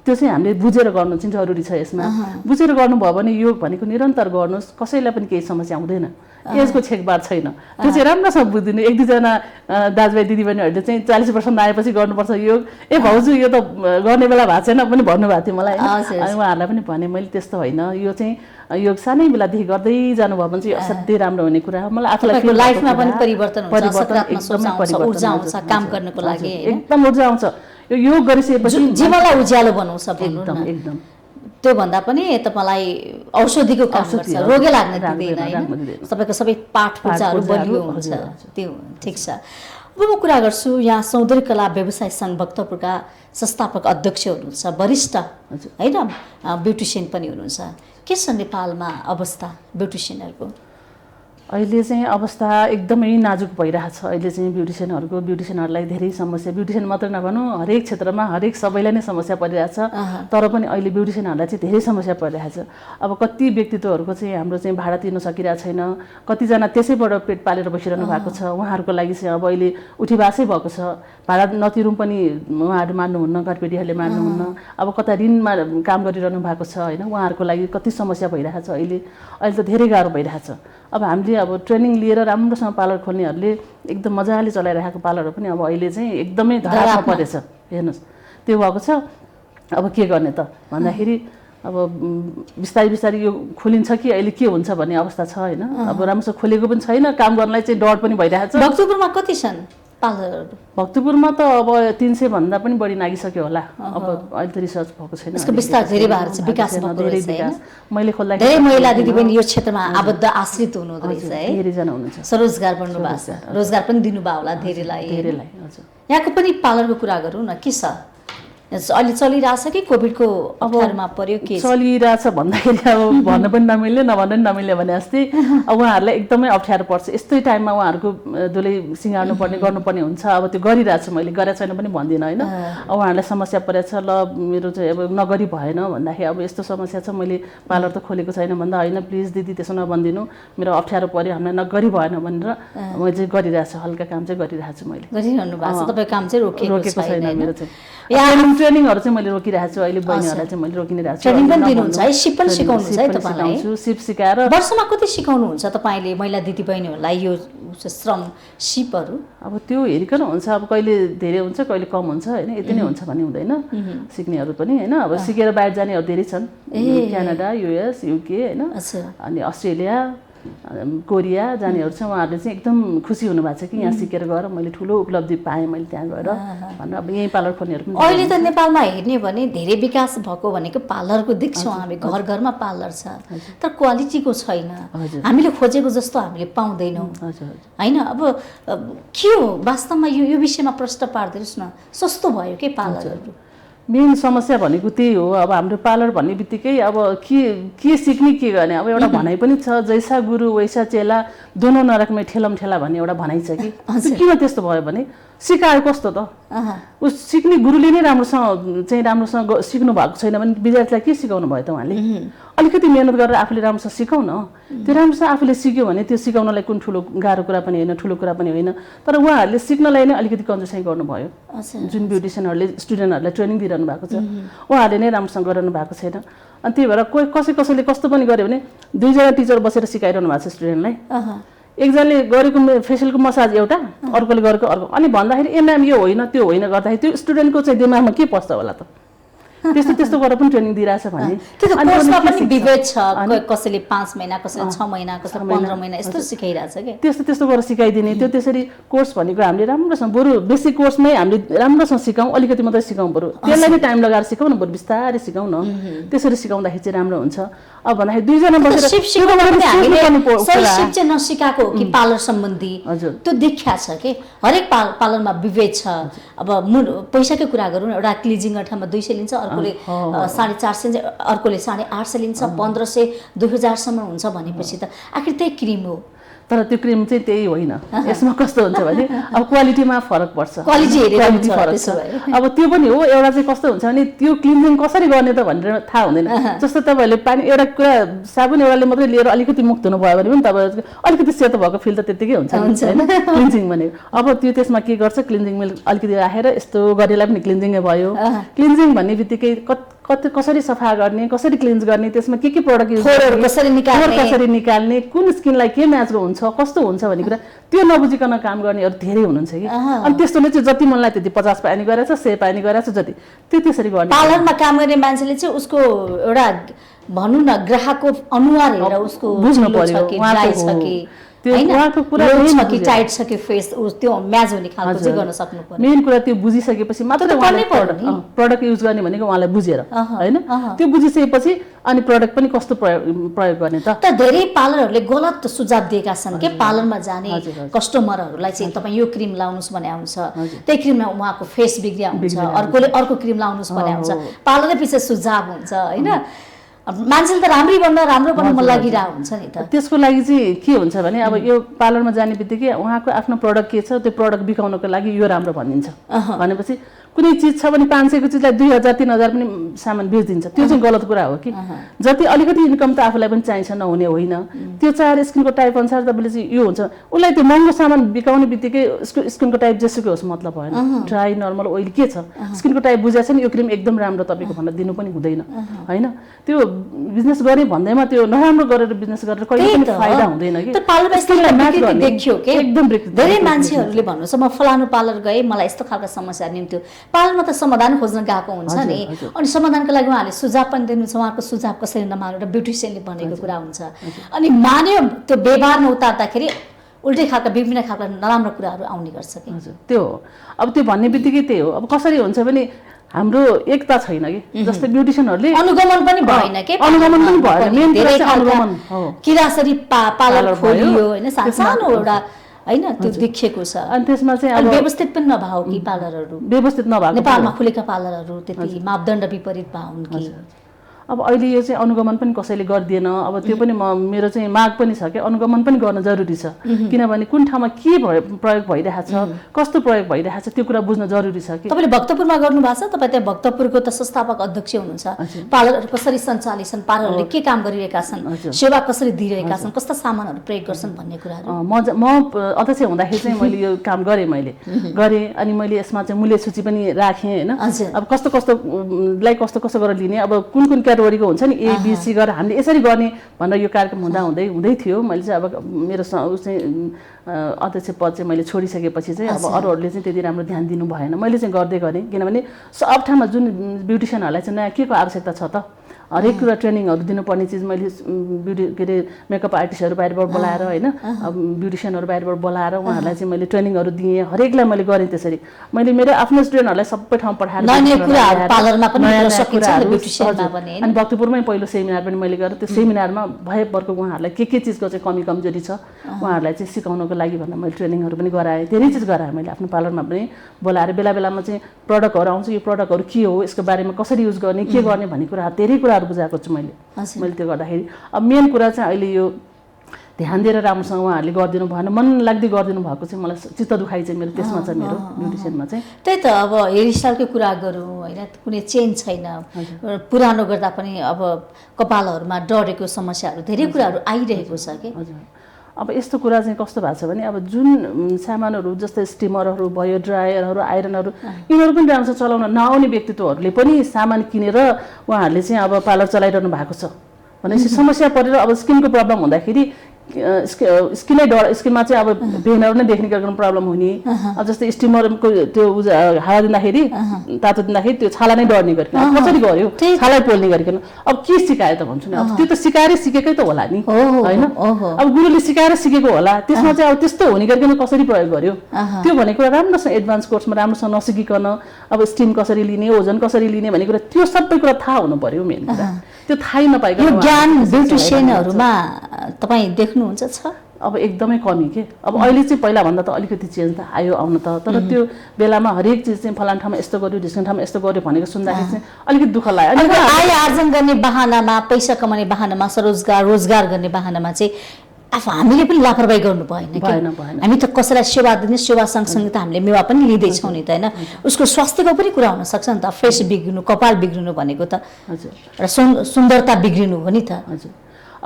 त्यो चाहिँ हामीले बुझेर गर्नु चाहिँ जरुरी छ यसमा। बुझेर गर्नुभयो भने योग भनेको निरन्तर गर्नुहोस्, कसैलाई पनि केही समस्या हुँदैन, एजको छेकबार छैन। त्यो चाहिँ राम्रोसँग बुझिदिनु। 1-2जना दाजुभाइ दिदीबहिनीहरूले चाहिँ 40 वर्ष नआएपछि गर्नुपर्छ योग, ए भाउजू यो त गर्ने बेला भएको छैन पनि भन्नुभएको थियो मलाई। अनि उहाँहरूलाई पनि भने मैले त्यस्तो होइन, यो चाहिँ योग सानै बेलादेखि गर्दै जानुभयो भने चाहिँ असाध्यै राम्रो हुने कुरा हो। मलाई आफूलाई लाइफमा पनि परिवर्तन हुन्छ, सकारात्मक सोच आउँछ, ऊर्जा आउँछ काम गर्नको लागि, एकदम ऊर्जा आउँछ। यो योग गरिसकेपछि जीवनलाई उज्यालो बनाउँछ एकदम। त्यो भन्दा पनि तपाईँलाई औषधिको काम गर्छ, रोगै लाग्न दिँदैन हैन। तपाईँको सबै पाठ पूजाहरू बलियो हुन्छ, त्यो ठिक छ। अब म कुरा गर्छु यहाँ सौन्दर्य कला व्यवसाय सङ्घ भक्तपुरका संस्थापक अध्यक्ष हुनुहुन्छ, वरिष्ठ होइन ब्युटिसियन पनि हुनुहुन्छ। के छ नेपालमा अवस्था ब्युटिसियनहरूको? अहिले चाहिँ अवस्था एकदमै नाजुक भइरहेछ। अहिले चाहिँ ब्युटिसियनहरूलाई धेरै समस्या, ब्युटिसियन मात्र नभनौँ हरेक क्षेत्रमा हरेक सबैलाई नै समस्या परिरहेछ। तर पनि अहिले ब्युटिसियनहरूलाई चाहिँ धेरै समस्या परिरहेछ। अब कति व्यक्तित्वहरूको चाहिँ हाम्रो चाहिँ भाडा तिर्न सकिरहेको छैन, कतिजना त्यसैबाट पेट पालेर बसिरहनु भएको छ। उहाँहरूको लागि चाहिँ अब अहिले उठीबासै भएको छ, भाडा नतिरौँ पनि उहाँहरू मान्नुहुन्न, घरपेटीहरूले मान्नुहुन्न। अब कता ऋणमा काम गरिरहनु भएको छ होइन, उहाँहरूको लागि कति समस्या भइरहेछ। अहिले त धेरै गाह्रो भइरहेछ। अब हामीले अब ट्रेनिङ लिएर राम्रोसँग पार्लर खोल्नेहरूले एकदम मजाले चलाइरहेको पार्लरहरू पनि अब अहिले चाहिँ एकदमै धरापमा परेछ। हेर्नुहोस् त्यो भएको छ। अब के गर्ने त भन्दाखेरि अब बिस्तारै यो खोलिन्छ कि अहिले के हुन्छ भन्ने अवस्था छ होइन। अब राम्रोसँग खोलेको पनि छैन, काम गर्नलाई चाहिँ डर पनि भइरहेछ। भक्तपुरमा कति छन् पार्लरहरू? भक्तपुरमा त अब 300 भन्दा पनि बढी नागिसक्यो होला। अब अहिले त रिसर्च भएको छैन, यसको विस्तार धेरै भएर छ, विकास धेरै विकास। मैले खोल्दा धेरै महिला दिदीबहिनी यो क्षेत्रमा आबद्ध आश्रित हुनुहुँदो रहेछ है, धेरैजना हुनुहुन्छ। स्वरोजगार बन्नु भएको छ, रोजगार पनि दिनुभयो होला धेरैलाई। हजुर। यहाँको पनि पार्लरको कुरा गरौँ न, के छ अहिले चलिरहेछ कि कोभिडको अवधारमा पर्यो के चलिरहेछ भन्दाखेरि अब भन्न पनि नमिल्ने नभन्न पनि नमिल्ने भने जस्तै अब उहाँहरूलाई एकदमै अप्ठ्यारो पर्छ यस्तै टाइममा उहाँहरूको दुलै सिँगार्नु पर्ने गर्नुपर्ने हुन्छ अब त्यो गरिरहेछ मैले गरेको छैन पनि भन्दिनँ होइन अब उहाँहरूलाई समस्या परेछ ल मेरो चाहिँ अब नगरी भएन भन्दाखेरि अब यस्तो समस्या छ मैले पार्लर त खोलेको छैन भन्दा होइन प्लिज दिदी त्यसो नभनिदिनु मेरो अप्ठ्यारो पर्यो हामीलाई नगरी भएन भनेर मैले चाहिँ गरिरहेको छु हल्का काम चाहिँ गरिरहेको छु मैले गरिरहनु भएको छ तपाईँको काम चाहिँ रोकेको छैन मेरो चाहिँ ट्रेनिङहरू चाहिँ मैले रोकिरहेको छु अहिले बहिनीहरूलाई चाहिँ मैले रोकिने रहेको छु ट्रेनिङ पनि दिनुहुन्छ है सिप पनि सिकाउनुहुन्छ है तपाईँलाई सिप सिकाएर वर्षमा कति सिकाउनुहुन्छ तपाईँले महिला दिदीबहिनीहरूलाई यो श्रम सिपहरू अब त्यो हेरिकन हुन्छ अब कहिले धेरै हुन्छ कहिले कम हुन्छ होइन यति नै हुन्छ भन्ने हुँदैन सिक्नेहरू पनि होइन अब सिकेर बाहिर जानेहरू धेरै छन् क्यानाडा युएस युके होइन अनि अस्ट्रेलिया कोरिया जानेहरू छ उहाँहरूले चाहिँ एकदम खुसी हुनुभएको छ कि यहाँ सिकेर गएर मैले ठुलो उपलब्धि पाएँ मैले त्यहाँ गएर भनेर अब यहीँ पार्लर खोल्नेहरू पनि अहिले त नेपालमा हेर्ने भने धेरै विकास भएको भनेको पार्लरको देख्छौँ हामी घर घरमा पार्लर छ तर क्वालिटीको छैन हामीले खोजेको जस्तो हामीले पाउँदैनौँ होइन अब के हो वास्तवमा यो विषयमा प्रश्न पार्दैछ न सस्तो भयो के पार्लरहरू मेन समस्या भनेको त्यही हो अब हाम्रो पार्लर भन्ने बित्तिकै अब के सिक्ने के गर्ने अब एउटा भनाइ पनि छ जैसा गुरु वैसा चेला दोनों नरकमै ठेलम ठेला भन्ने एउटा भनाइ छ कि किन त्यस्तो भयो भने सिकायो कस्तो त उस सिक्ने गुरुले नै राम्रोसँग सिक्नु भएको छैन भने विद्यार्थीलाई के सिकाउनु भयो त उहाँले अलिकति मेहनत गरेर आफूले राम्रोसँग सिकाउ न त्यो राम्रोसँग आफूले सिक्यो भने त्यो सिकाउनलाई कुन ठुलो गाह्रो कुरा पनि होइन ठुलो कुरा पनि होइन तर उहाँहरूले सिक्नलाई नै अलिकति कन्जुसाइ गर्नुभयो जुन ब्युटिसियनहरूले स्टुडेन्टहरूलाई ट्रेनिङ दिइरहनु भएको छ उहाँहरूले नै राम्रोसँग गराउनु भएको छैन अनि त्यही भएर कसैले कस्तो पनि गर्यो भने दुईजना टिचर बसेर सिकाइरहनु भएको छ स्टुडेन्टलाई एकजनाले गरेको फेसियलको मसाज एउटा अर्कोले गरेको अर्को अनि भन्दाखेरि ए म्याम यो होइन त्यो होइन गर्दाखेरि त्यो स्टुडेन्टको चाहिँ दिमागमा के पस्छ होला त त्यस्तो गरेर पनि ट्रेनिङ दिइरहेछ भने कोर्समा पनि विभेद छ कसैले 5 महिना कसैले 6 महिना कसैले 15 महिना यस्तो सिकाइरहेछ के त्यस्तो गरेर सिकाइदिने त्यो त्यसरी कोर्स भनेको हामीले राम्रोसँग बरु बेसिक कोर्समै हामीले राम्रोसँग सिकाउँ अलिकति मात्रै सिकाउँ बरु त्यसलाई नै टाइम लगाएर सिकाउँ न बरु बिस्तारै सिकाउँ न त्यसरी सिकाउँदाखेरि चाहिँ राम्रो हुन्छ अब भन्दाखेरि दुईजना बसेर सिप चाहिँ नसिकाएको हो कि पार्लर सम्बन्धी त्यो देखिया छ कि हरेक पार्लरमा विभेद छ अब पैसाकै कुरा गरौँ एउटा क्लिजिङ ठाउँमा 200 लिन्छ अर्कोले 450 अर्कोले 850 लिन्छ 1500 2000 सम्म हुन्छ भनेपछि त आखिर त्यही क्रिम हो तर त्यो क्रिम चाहिँ त्यही होइन यसमा कस्तो हुन्छ भने अब क्वालिटीमा फरक पर्छ क्वालिटी फरक छ अब त्यो पनि हो एउटा चाहिँ कस्तो हुन्छ भने त्यो क्लिन्जिङ कसरी गर्ने त भनेर थाहा हुँदैन जस्तो तपाईँहरूले पानी एउटा कुरा साबुन एउटाले मात्रै लिएर अलिकति मुक्त हुनुभयो भने पनि तपाईँ अलिकति सेतो भएको फिल त त्यत्तिकै हुन्छ होइन क्लिन्जिङ भनेको अब त्यो त्यसमा के गर्छ क्लिन्जिङ अलिकति राखेर यस्तो गरेलाई पनि क्लिन्जिङै भयो क्लिन्जिङ भन्ने बित्तिकै कसरी सफा गर्ने कसरी क्लिन्ज गर्ने त्यसमा के प्रडक्ट युज कसरी निकाल्ने कुन स्किनलाई के म्याच हुन्छ कस्तो हुन्छ भन्ने कुरा त्यो नबुझिकन काम गर्नेहरू धेरै हुनुहुन्छ कि अनि त्यस्तोले चाहिँ जति मनलाई त्यति 50 पानी गरेछ 100 पानी गरेछ जति त्यो त्यसरी गर्ने पार्लरमा काम गर्ने मान्छेले चाहिँ उसको एउटा भनौँ न ग्राहकको अनुहार हेरेर उसको बुझ्नु पर्यो ड्राई छ कि उहाँको कुरा कि टाइट छ कि फेस त्यो म्याच हुने खालको चाहिँ गर्न सक्नु पर्यो मेन कुरा त्यो बुझिसकेपछि मात्र प्रडक्ट युज गर्ने भनेको उहाँलाई बुझेर हैन त्यो बुझिसकेपछि अनि प्रडक्ट पनि कस्तो प्रयोग गर्ने त धेरै पार्लरहरूले गलत सुझाव दिएका छन् के पार्लरमा जाने कस्टमरहरूलाई चाहिँ तपाईँ यो क्रिम लाउनुस् भने आउँछ त्यही क्रिममा उहाँको फेस बिग्रिया हुन्छ अर्कोले अर्को क्रिम लाउनुस् भने आउँछ पार्लरै पछि सुझाव हुन्छ हैन मान्छेले त राम्रो बन्न मन लागिरहेको हुन्छ नि त त्यसको लागि चाहिँ के हुन्छ भने अब यो पार्लरमा जाने बित्तिकै उहाँको आफ्नो प्रडक्ट के छ त्यो प्रडक्ट बिकाउनको लागि यो राम्रो भनिन्छ भनेपछि कुनै चिज छ भने 500 को चिजलाई 2000 3000 पनि सामान बेचिदिन्छ त्यो चाहिँ गलत कुरा हो कि जति अलिकति इन्कम त आफूलाई पनि चाहिन्छ नहुने होइन त्यो चाहे स्किनको टाइप अनुसार तपाईँले चाहिँ यो हुन्छ उसलाई त्यो महँगो सामान बिकाउने बित्तिकै स्किनको टाइप जेसुकै होस् मतलब भएन ड्राई नर्मल ओइल के छ स्किनको टाइप बुझाएछ नि यो क्रिम एकदम राम्रो तपाईँको भनेर दिनु पनि हुँदैन हैन त्यो बिजनेस गरे भन्दैमा त्यो नराम्रो गरेर बिजनेस गरेर कहिले पनि फाइदा हुँदैन कि त पार्लरमा स्किनलाई म्याच गर्ने देखियो के एकदम धेरै मान्छेहरूले भन्नुहुन्छ म फलानु पार्लर गए मलाई यस्तो खालको समस्या निम्त्यो पार्लरमा त समाधान खोज्न गएको हुन्छ नि अनि समाधानको लागि उहाँले सुझाव पनि दिनुहुन्छ उहाँको सुझाव कसरी नमान्नु एउटा ब्युटिसियनले भनेको कुरा हुन्छ अनि मान्यो त्यो व्यवहारमा उतार्दाखेरि उल्टै खालका विभिन्न खालका नराम्रो कुराहरू आउने गर्छ कि त्यो अब त्यो भन्ने बित्तिकै त्यही हो अब कसरी हुन्छ भने हाम्रो एकता छैन कि जस्तै ब्युटिसियनहरूले अनुगमन पनि भएन के अनुगमन पनि भएन मेन कुरा चाहिँ अनुगमन हो किरासरी पार्लर खोलियो हैन सानो एउटा हैन त्यो देखिएको छ। अनि त्यसमा चाहिँ अनि अब व्यवस्थित पनि नभएको कि पार्लरहरू व्यवस्थित नभएको नेपालमा खुलेका पार्लरहरू त्यति मापदण्ड विपरीत भए हुन् कि? अब अहिले यो चाहिँ अनुगमन पनि कसैले गरिदिएन। अब त्यो पनि मेरो चाहिँ माग पनि छ कि अनुगमन पनि गर्न जरुरी छ, किनभने कुन ठाउँमा के प्रयोग भइरहेछ, कस्तो प्रयोग भइरहेछ त्यो कुरा बुझ्न जरुरी छ कि। तपाईँले भक्तपुरमा गर्नु भएको छ, तपाईँ त्यहाँ भक्तपुरको त संस्थापक अध्यक्ष हुनुहुन्छ। पार्लरहरू कसरी सञ्चालित छन्, पार्लरहरूले के काम गरिरहेका छन्, सेवा कसरी दिइरहेका छन्, कस्ता सामानहरू प्रयोग गर्छन् भन्ने कुराहरू? म अध्यक्ष हुँदाखेरि चाहिँ मैले यो काम गरेँ अनि मैले यसमा चाहिँ मूल्य सूची पनि राखेँ होइन। अब कस्तो कस्तोलाई कस्तो कस्तो गरेर लिने, अब कुन कुन क्याटेगोरीको हुन्छ नि ABC गरेर हामीले यसरी गर्ने भनेर यो कार्यक्रम हुँदै थियो। मैले चाहिँ अब मेरो चाहिँ अध्यक्ष पद चाहिँ मैले छोडिसकेपछि चाहिँ अब अरूहरूले चाहिँ त्यति राम्रो ध्यान दिनु भएन। मैले चाहिँ गर्दै गरेँ, किनभने सब ठाउँमा जुन ब्युटिसियनहरूलाई चाहिँ नयाँ के को आवश्यकता छ त, हरेक कुरा ट्रेनिङहरू दिनुपर्ने चिज मैले के अरे मेकअप आर्टिस्टहरू बाहिरबाट बोलाएर होइन, अब ब्युटिसियनहरू बाहिरबाट बोलाएर उहाँहरूलाई चाहिँ मैले ट्रेनिङहरू दिएँ, हरेकलाई मैले गरेँ त्यसरी। मैले मेरो आफ्नो स्टुडेन्टहरूलाई सबै ठाउँ पठाएर अनि भक्तपुरमै पहिलो सेमिनार पनि मैले गरेँ। त्यो सेमिनारमा भएभरको उहाँहरूलाई के चिजको चाहिँ कमी कमजोरी छ उहाँहरूलाई चाहिँ सिकाउनको लागि भनेर मैले ट्रेनिङहरू पनि गराएँ, धेरै चिज गराएँ मैले आफ्नो पार्लरमा पनि बोलाएर। बेला बेलामा चाहिँ प्रडक्टहरू आउँछ, यो प्रडक्टहरू के हो, यसको बारेमा कसरी युज गर्ने, के गर्ने भन्ने कुरा धेरै कुराहरू बुझाएको छु मैले त्यो गर्दाखेरि। अब मेन कुरा चाहिँ अहिले यो ध्यान दिएर राम्रोसँग उहाँहरूले गरिदिनु भएन, मन लाग्दै गरिदिनु भएको चाहिँ मलाई चित्त दुखाइ चाहिँ मेरो त्यसमा छ, मेरो ब्युटिसियनमा चाहिँ। त्यही त अब हेयर स्टाइलकै कुरा गरौँ होइन, कुनै चेन्ज छैन, पुरानो गर्दा पनि अब कपालहरूमा डढेको समस्याहरू धेरै कुराहरू आइरहेको छ कि। अब यस्तो कुरा चाहिँ कस्तो भएको छ भने अब जुन सामानहरू जस्तै स्टिमरहरू भयो, ड्रायरहरू, आइरनहरू, यिनीहरू पनि राम्रोसँग चलाउन नआउने व्यक्तित्वहरूले पनि सामान किनेर उहाँहरूले चाहिँ अब पार्लर चलाइरहनु भएको छ। भनेपछि समस्या परेर अब स्किनको प्रब्लम हुँदाखेरि स्किनमा चाहिँ अब भेनहरू नै देख्ने गरेर प्रब्लम हुने, अब जस्तै स्टिमरको त्यो हावा दिँदाखेरि तातो दिँदाखेरि त्यो छाला नै डढ्ने गरिकन कसरी गर्यो, छाला पोल्ने गरिकन। अब के सिकायो त भन्छु नि, अब त्यो त सिकाएरै सिकेकै त होला नि होइन। अब गुरुले सिकाएर सिकेको होला, त्यसमा चाहिँ अब त्यस्तो हुने गरिकन कसरी प्रयोग गर्यो त्यो भन्ने कुरा राम्रोसँग एडभान्स कोर्समा राम्रोसँग नसिकिकन अब स्टिम कसरी लिने, ओजन कसरी लिने भन्ने कुरा त्यो सबै कुरा थाहा हुनु पर्यो। मेन कुरा त्यो थाहै नपाइकन यो ज्ञान ब्युटिसियनहरूमा तपाईँ देख्नुहुन्छ छ? अब एकदमै कमी के। अब अहिले चाहिँ पहिला भन्दा त अलिकति चेन्ज त आयो आउन त, तर त्यो बेलामा हरेक चिज चाहिँ फलान ठाउँमा यस्तो गर्यो, ढिस्कन ठाउँमा यस्तो गर्यो भनेको सुन्दाखेरि चाहिँ अलिकति दुःख लाग्यो। आय आर्जन गर्ने बहानामा, पैसा कमाउने बहानामा, रोजगार गर्ने बहानामा चाहिँ हामीले पनि लापरवाही गर्नु भएन। हामी त कसैलाई सेवा दिने, सेवा सँगसँगै त हामीले मेवा पनि लिँदैछौँ नि त होइन। उसको स्वास्थ्यको पनि कुरा हुनसक्छ नि त, फेस बिग्रिनु, कपाल बिग्रिनु भनेको त र सुन्दरता बिग्रिनु हो नि त।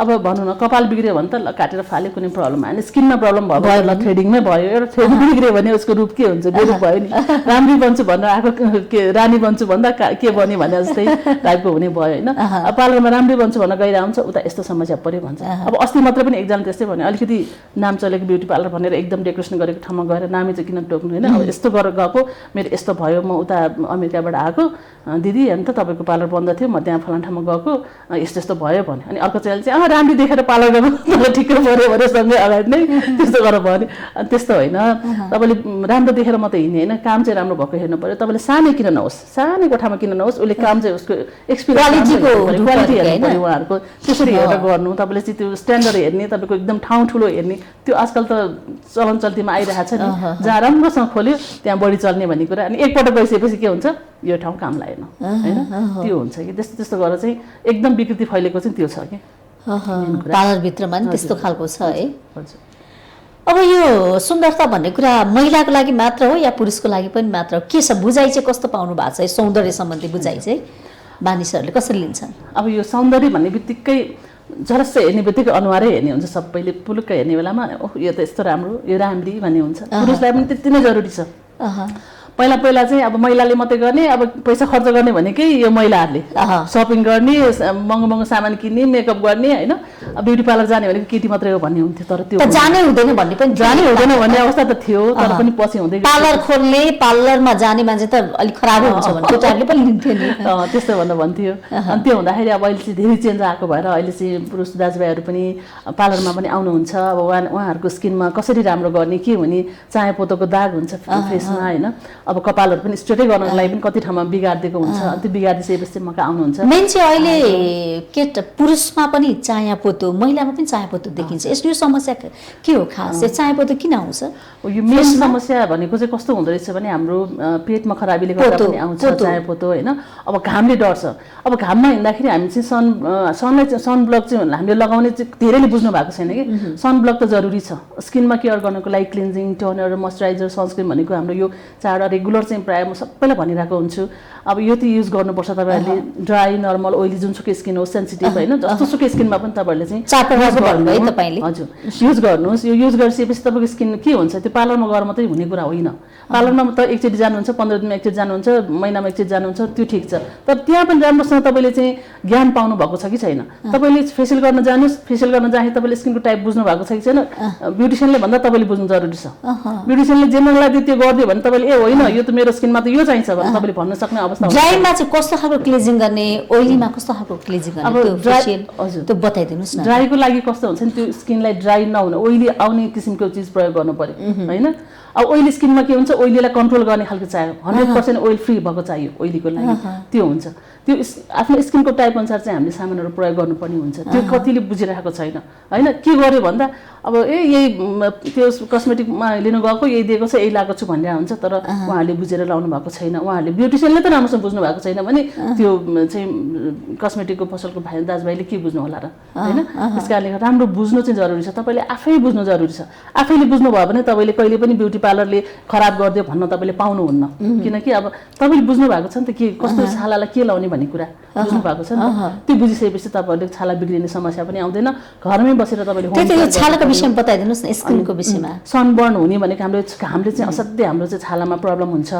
अब भनौँ न कपाल बिग्रियो भने त ल काटेर फाल्यो, कुनै प्रब्लम आएन। स्किनमा प्रब्लम भयो ल थ्रेडिङमै भयो, एउटा थ्रेडिङ बिग्रियो भने उसको रूप के हुन्छ, बेरुप भयो नि। राम्री बन्छु भनेर आएको के रानी बन्छु भन्दा के बन्यो भने जस्तै टाइपको हुने भयो होइन। अब पार्लरमा राम्री बन्छु भनेर गइरहेको हुन्छ, उता यस्तो समस्या पऱ्यो भन्छ। अब अस्ति मात्र पनि एकजना त्यस्तै भन्यो, अलिकति नाम चलेको ब्युटी पार्लर भनेर एकदम डेकोरेसन गरेको ठाउँमा गएर नामै चाहिँ किन टोक्नु होइन, अब यस्तो गरेर गएको, मेरो यस्तो भयो, म उता अमेरिकाबाट आएको दिदी होइन त तपाईँको पार्लर बन्द थियो, म त्यहाँ फलान ठाउँमा गएको, यस्तो यस्तो भयो भन्यो। अनि अर्को चाहिँ राम्री देखेर पार्लर गर्नु मलाई ठिक्कै पऱ्यो भने सँगै अगाडि नै त्यस्तो गरेर भयो। अनि त्यस्तो होइन, तपाईँले राम्रो देखेर मात्रै हिँड्ने होइन, काम चाहिँ राम्रो भएको हेर्नु पऱ्यो। तपाईँले सानै किन नहोस्, सानै कोठामा किन नहोस्, उसले काम चाहिँ उसको क्वालिटी हेर्नु पऱ्यो उहाँहरूको, त्यसरी हेरेर गर्नु। तपाईँले चाहिँ त्यो स्ट्यान्डर्ड हेर्ने, तपाईँको एकदम ठाउँ ठुलो हेर्ने, त्यो आजकल त चलन चल्तीमा आइरहेको छ नि, जहाँ राम्रोसँग खोल्यो त्यहाँ बढी चल्ने भन्ने कुरा। अनि एकपल्ट गइसकेपछि के हुन्छ, यो ठाउँ काम लागेन होइन, त्यो हुन्छ कि। त्यस्तो गरेर चाहिँ एकदम विकृति फैलेको चाहिँ त्यो छ कि पार्लरभित्रमा नि त्यस्तो खालको छ है। अब यो सुन्दरता भन्ने कुरा महिलाको लागि मात्र हो या पुरुषको लागि पनि मात्र हो, के छ बुझाइ चाहिँ कस्तो पाउनु भएको छ? सौन्दर्य सम्बन्धी बुझाइ चाहिँ मानिसहरूले कसरी लिन्छन्? अब यो सौन्दर्य भन्ने बित्तिकै झरस्स हेर्ने बित्तिकै अनुहारै हेर्ने हुन्छ, सबैले पुलुक्क हेर्ने बेलामा ओह यो त यस्तो राम्रो, यो राम्री भन्ने हुन्छ। पुरुषलाई पनि त्यति नै जरुरी छ। पहिला चाहिँ अब महिलाले मात्रै गर्ने, अब पैसा खर्च गर्ने भनेकै यो महिलाहरूले सपिङ गर्ने, महँगो सामान किन्ने, मेकअप गर्ने होइन। ब्युटी पार्लर जाने भनेको केटी मात्रै हो भन्ने हुन्थ्यो, तर त्यो जानै हुँदैन भन्ने पनि, जानै हुँदैन भन्ने अवस्था त थियो। तर पनि पछि हुँदै पार्लर खोल्ने, पार्लरमा जाने मान्छे त अलिक खराबै हुन्छ भने केटाहरूले पनि लिन्थ्यो नि, त्यस्तो भनेर भन्थ्यो। अनि त्यो हुँदाखेरि अब अहिले चाहिँ धेरै चेन्ज आएको भएर अहिले चाहिँ पुरुष दाजुभाइहरू पनि पार्लरमा पनि आउनुहुन्छ। अब उहाँहरूको स्किनमा कसरी राम्रो गर्ने, के हुने, चाहे पोतोको दाग हुन्छ फेसमा होइन, अब कपालहरू पनि स्ट्रेटै गर्नको लागि पनि कति ठाउँमा बिगारिदिएको हुन्छ अनि त्यो बिगारिसकेपछि मका आउनुहुन्छ मेन चाहिँ अहिले पुरुषमा पनि चायापोतो महिलामा पनि चायापोतो देखिन्छ यो समस्या के हो खास चायापोतो किन आउँछ यो मेन समस्या भनेको चाहिँ कस्तो हुँदो रहेछ भने हाम्रो पेटमा खराबीले गर्दा पनि आउँछ चायापोतो होइन अब घामले डढ्छ अब घाममा हिँड्दाखेरि हामी चाहिँ सनब्लक चाहिँ हामीले लगाउने चाहिँ धेरैले बुझ्नु भएको छैन कि सनब्लक त जरुरी छ स्किनमा केयर गर्नको लागि क्लिन्जिङ टोनर मोइस्चराइजर सनस्क्रिन भनेको हाम्रो यो चारवटा रेगुलर चाहिँ प्रायः म सबैलाई भनिरहेको हुन्छु अब यो चाहिँ युज गर्नुपर्छ तपाईँहरूले ड्राई नर्मल ओइली जुनसुकै स्किन हो सेन्सिटिभ होइन जस्तोसुकै स्किनमा पनि तपाईँहरूले चाहिँ हजुर युज गर्नुहोस् यो युज गरिसकेपछि तपाईँको स्किन के हुन्छ त्यो पार्लरमा गएर मात्रै हुने कुरा होइन पार्लरमा त एकचोटि जानुहुन्छ 15 दिनमा एकचोटि जानुहुन्छ महिनामा एकचोटि जानुहुन्छ त्यो ठिक छ तर त्यहाँ पनि राम्रोसँग तपाईँले चाहिँ ज्ञान पाउनु भएको छ कि छैन तपाईँले फेसियल गर्न जानुहोस् फेसियल गर्न जाँदाखेरि तपाईँले स्किनको टाइप बुझ्नु भएको छ कि छैन ब्युटिसियनले भन्दा तपाईँले बुझ्नु जरुरी छ ब्युटिसियनले जे मन लाग्यो त्यो गरिदियो भने तपाईँले ए होइन यो त मेरो स्किनमा त यो चाहिन्छ भने तपाईँले भन्न सक्ने अवस्था हुन्छ ड्राईमा चाहिँ कस्तो खालको क्लिन्जिङ गर्ने ओइलीमा कस्तो खालको क्लिन्जिङ गर्ने अब फेसियल हजुर त्यो बताइदिनुस् न ड्राईको लागि कस्तो हुन्छ नि त्यो स्किनलाई ड्राई नहुने ओइली आउने किसिमको चिज प्रयोग गर्नु पर्यो हैन अब ओइली स्किनमा के हुन्छ ओइलीलाई कन्ट्रोल गर्ने खालको चाहियो 100% ओइल फ्री भएको चाहियो ओइलीको लागि त्यो हुन्छ त्यो आफ्नो स्किनको टाइप अनुसार चाहिँ हामीले सामानहरू प्रयोग गर्नुपर्ने हुन्छ त्यो कतिले बुझिरहेको छैन हैन के गर्यो भन्दा अब यही त्यो कस्मेटिकमा लिन गएको यही दिएको छ यही लगाएको छु भनेर हुन्छ तर उहाँहरूले बुझेर लाउनु भएको छैन उहाँहरूले ब्युटिसियनले त राम्रोसँग बुझ्नु भएको छैन भने त्यो चाहिँ कस्मेटिकको पसलको भाइ दाजुभाइले के बुझ्नु होला र हैन त्यसकारणले राम्रो बुझ्नु चाहिँ जरुरी छ तपाईले आफै बुझ्नु जरुरी छ आफैले बुझ्नु भयो भने तपाईले कहिले पनि ब्युटी पार्लरले खराब गर्दियो भन्न तपाईले पाउनुहुन्न किनकि अब तपाईले बुझ्नु भएको छ नि त के कस्तो छालालाई के लाउने भन्ने कुरा बुझ्नु भएको छ नि त्यो बुझिसकेपछि तपाईहरुले छाला बिग्रिने समस्या पनि आउँदैन घरमै बसेर तपाईले त्यो छालाको विषयमा बताइदिनुस् न स्किनको विषयमा सनबर्न हुने भनेको हामीले चाहिँ असाध्यै हाम्रो चाहिँ छालामा प्रब्लम हुन्छ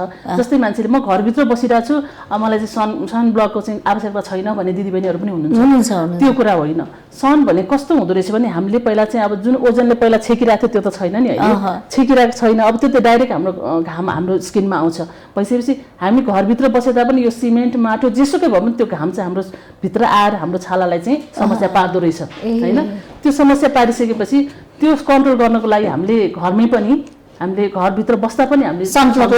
जस्तै मान्छेले म घरभित्र बसिरहेको छु मलाई चाहिँ सन ब्लकको चाहिँ आवश्यकता छैन भन्ने दिदीबहिनीहरु पनि हुनुहुन्छ त्यो कुरा होइन सन भने कस्तो हुँदो रहेछ भने हामीले पहिला चाहिँ अब जुन ओजनले पहिला छेकिरहेको थियो त्यो त छैन नि अहिले छेकिरहेको छैन अब त्यो त डाइरेक्ट हाम्रो घाम हाम्रो स्किनमा आउँछ भइसकेपछि हामी घरभित्र बसेदा पनि यो सिमेन्ट माटो जेसुकै भए पनि त्यो घाम चाहिँ हाम्रो भित्र आएर हाम्रो छालालाई चाहिँ समस्या पार्दो रहेछ हैन त्यो समस्या पारिसकेपछि त्यो कन्ट्रोल गर्नको लागि हामीले घरमै पनि हामीले घरभित्र बस्दा पनि हामीले सनब्लक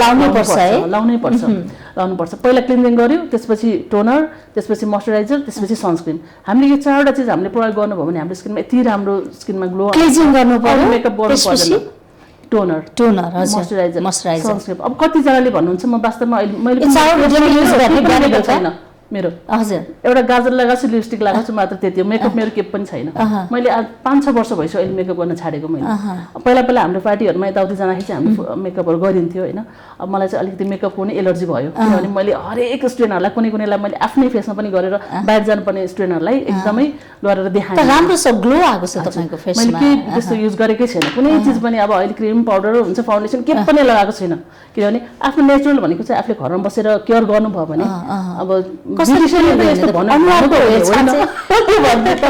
लाउनै पर्छ पहिला क्लिन्जिङ गर्यो त्यसपछि टोनर त्यसपछि मोइस्चराइजर त्यसपछि सनस्क्रिन हामीले यो चारवटा चीज हामीले प्रयोग गर्नुभयो भने हाम्रो स्किनमा यति राम्रो स्किनमा ग्लो क्लिन्जिङ गर्नु पर्यो मेकअप गर्नु पर्दैन टोनर मोइस्चराइजर सनस्क्रिन अब कति जनाले भन्नुहुन्छ म वास्तवमा मैले युज गर्ने बानी छैन मेरो हजुर एउटा गाजर लगाछु लिपस्टिक लगाछु मात्र त्यति हो मेकअप मेरो केही पनि छैन मैले आज 5-6 वर्ष भइसक्यो अहिले मेकअप गर्न छाडेको मैले पहिला हाम्रो पार्टीहरुमा यताउति जाँदाखेरि चाहिँ हामीले मेकअपहरु गरिन्थ्यो हैन अब मलाई चाहिँ अलिकति मेकअपको पनि एलर्जी भयो किनभने मैले हरेक स्ट्रेनरलाई कुनैलाई मैले आफ्नै फेसमा पनि गरेर बाहिर जानुपर्ने स्ट्रेनरलाई एकदमै गरेर देखाएँ त राम्रो छ ग्लो आको छ तपाईको फेसमा मैले के त्यस्तो युज गरेकै छैन कुनै चीज पनि अब अहिले क्रिम पाउडर हुन्छ फाउन्डेसन के पनि लगाएको छैन किनभने आफ्नो नेचुरल भनेको चाहिँ आफूले घरमा बसेर केयर गर्नुभयो भने अब तर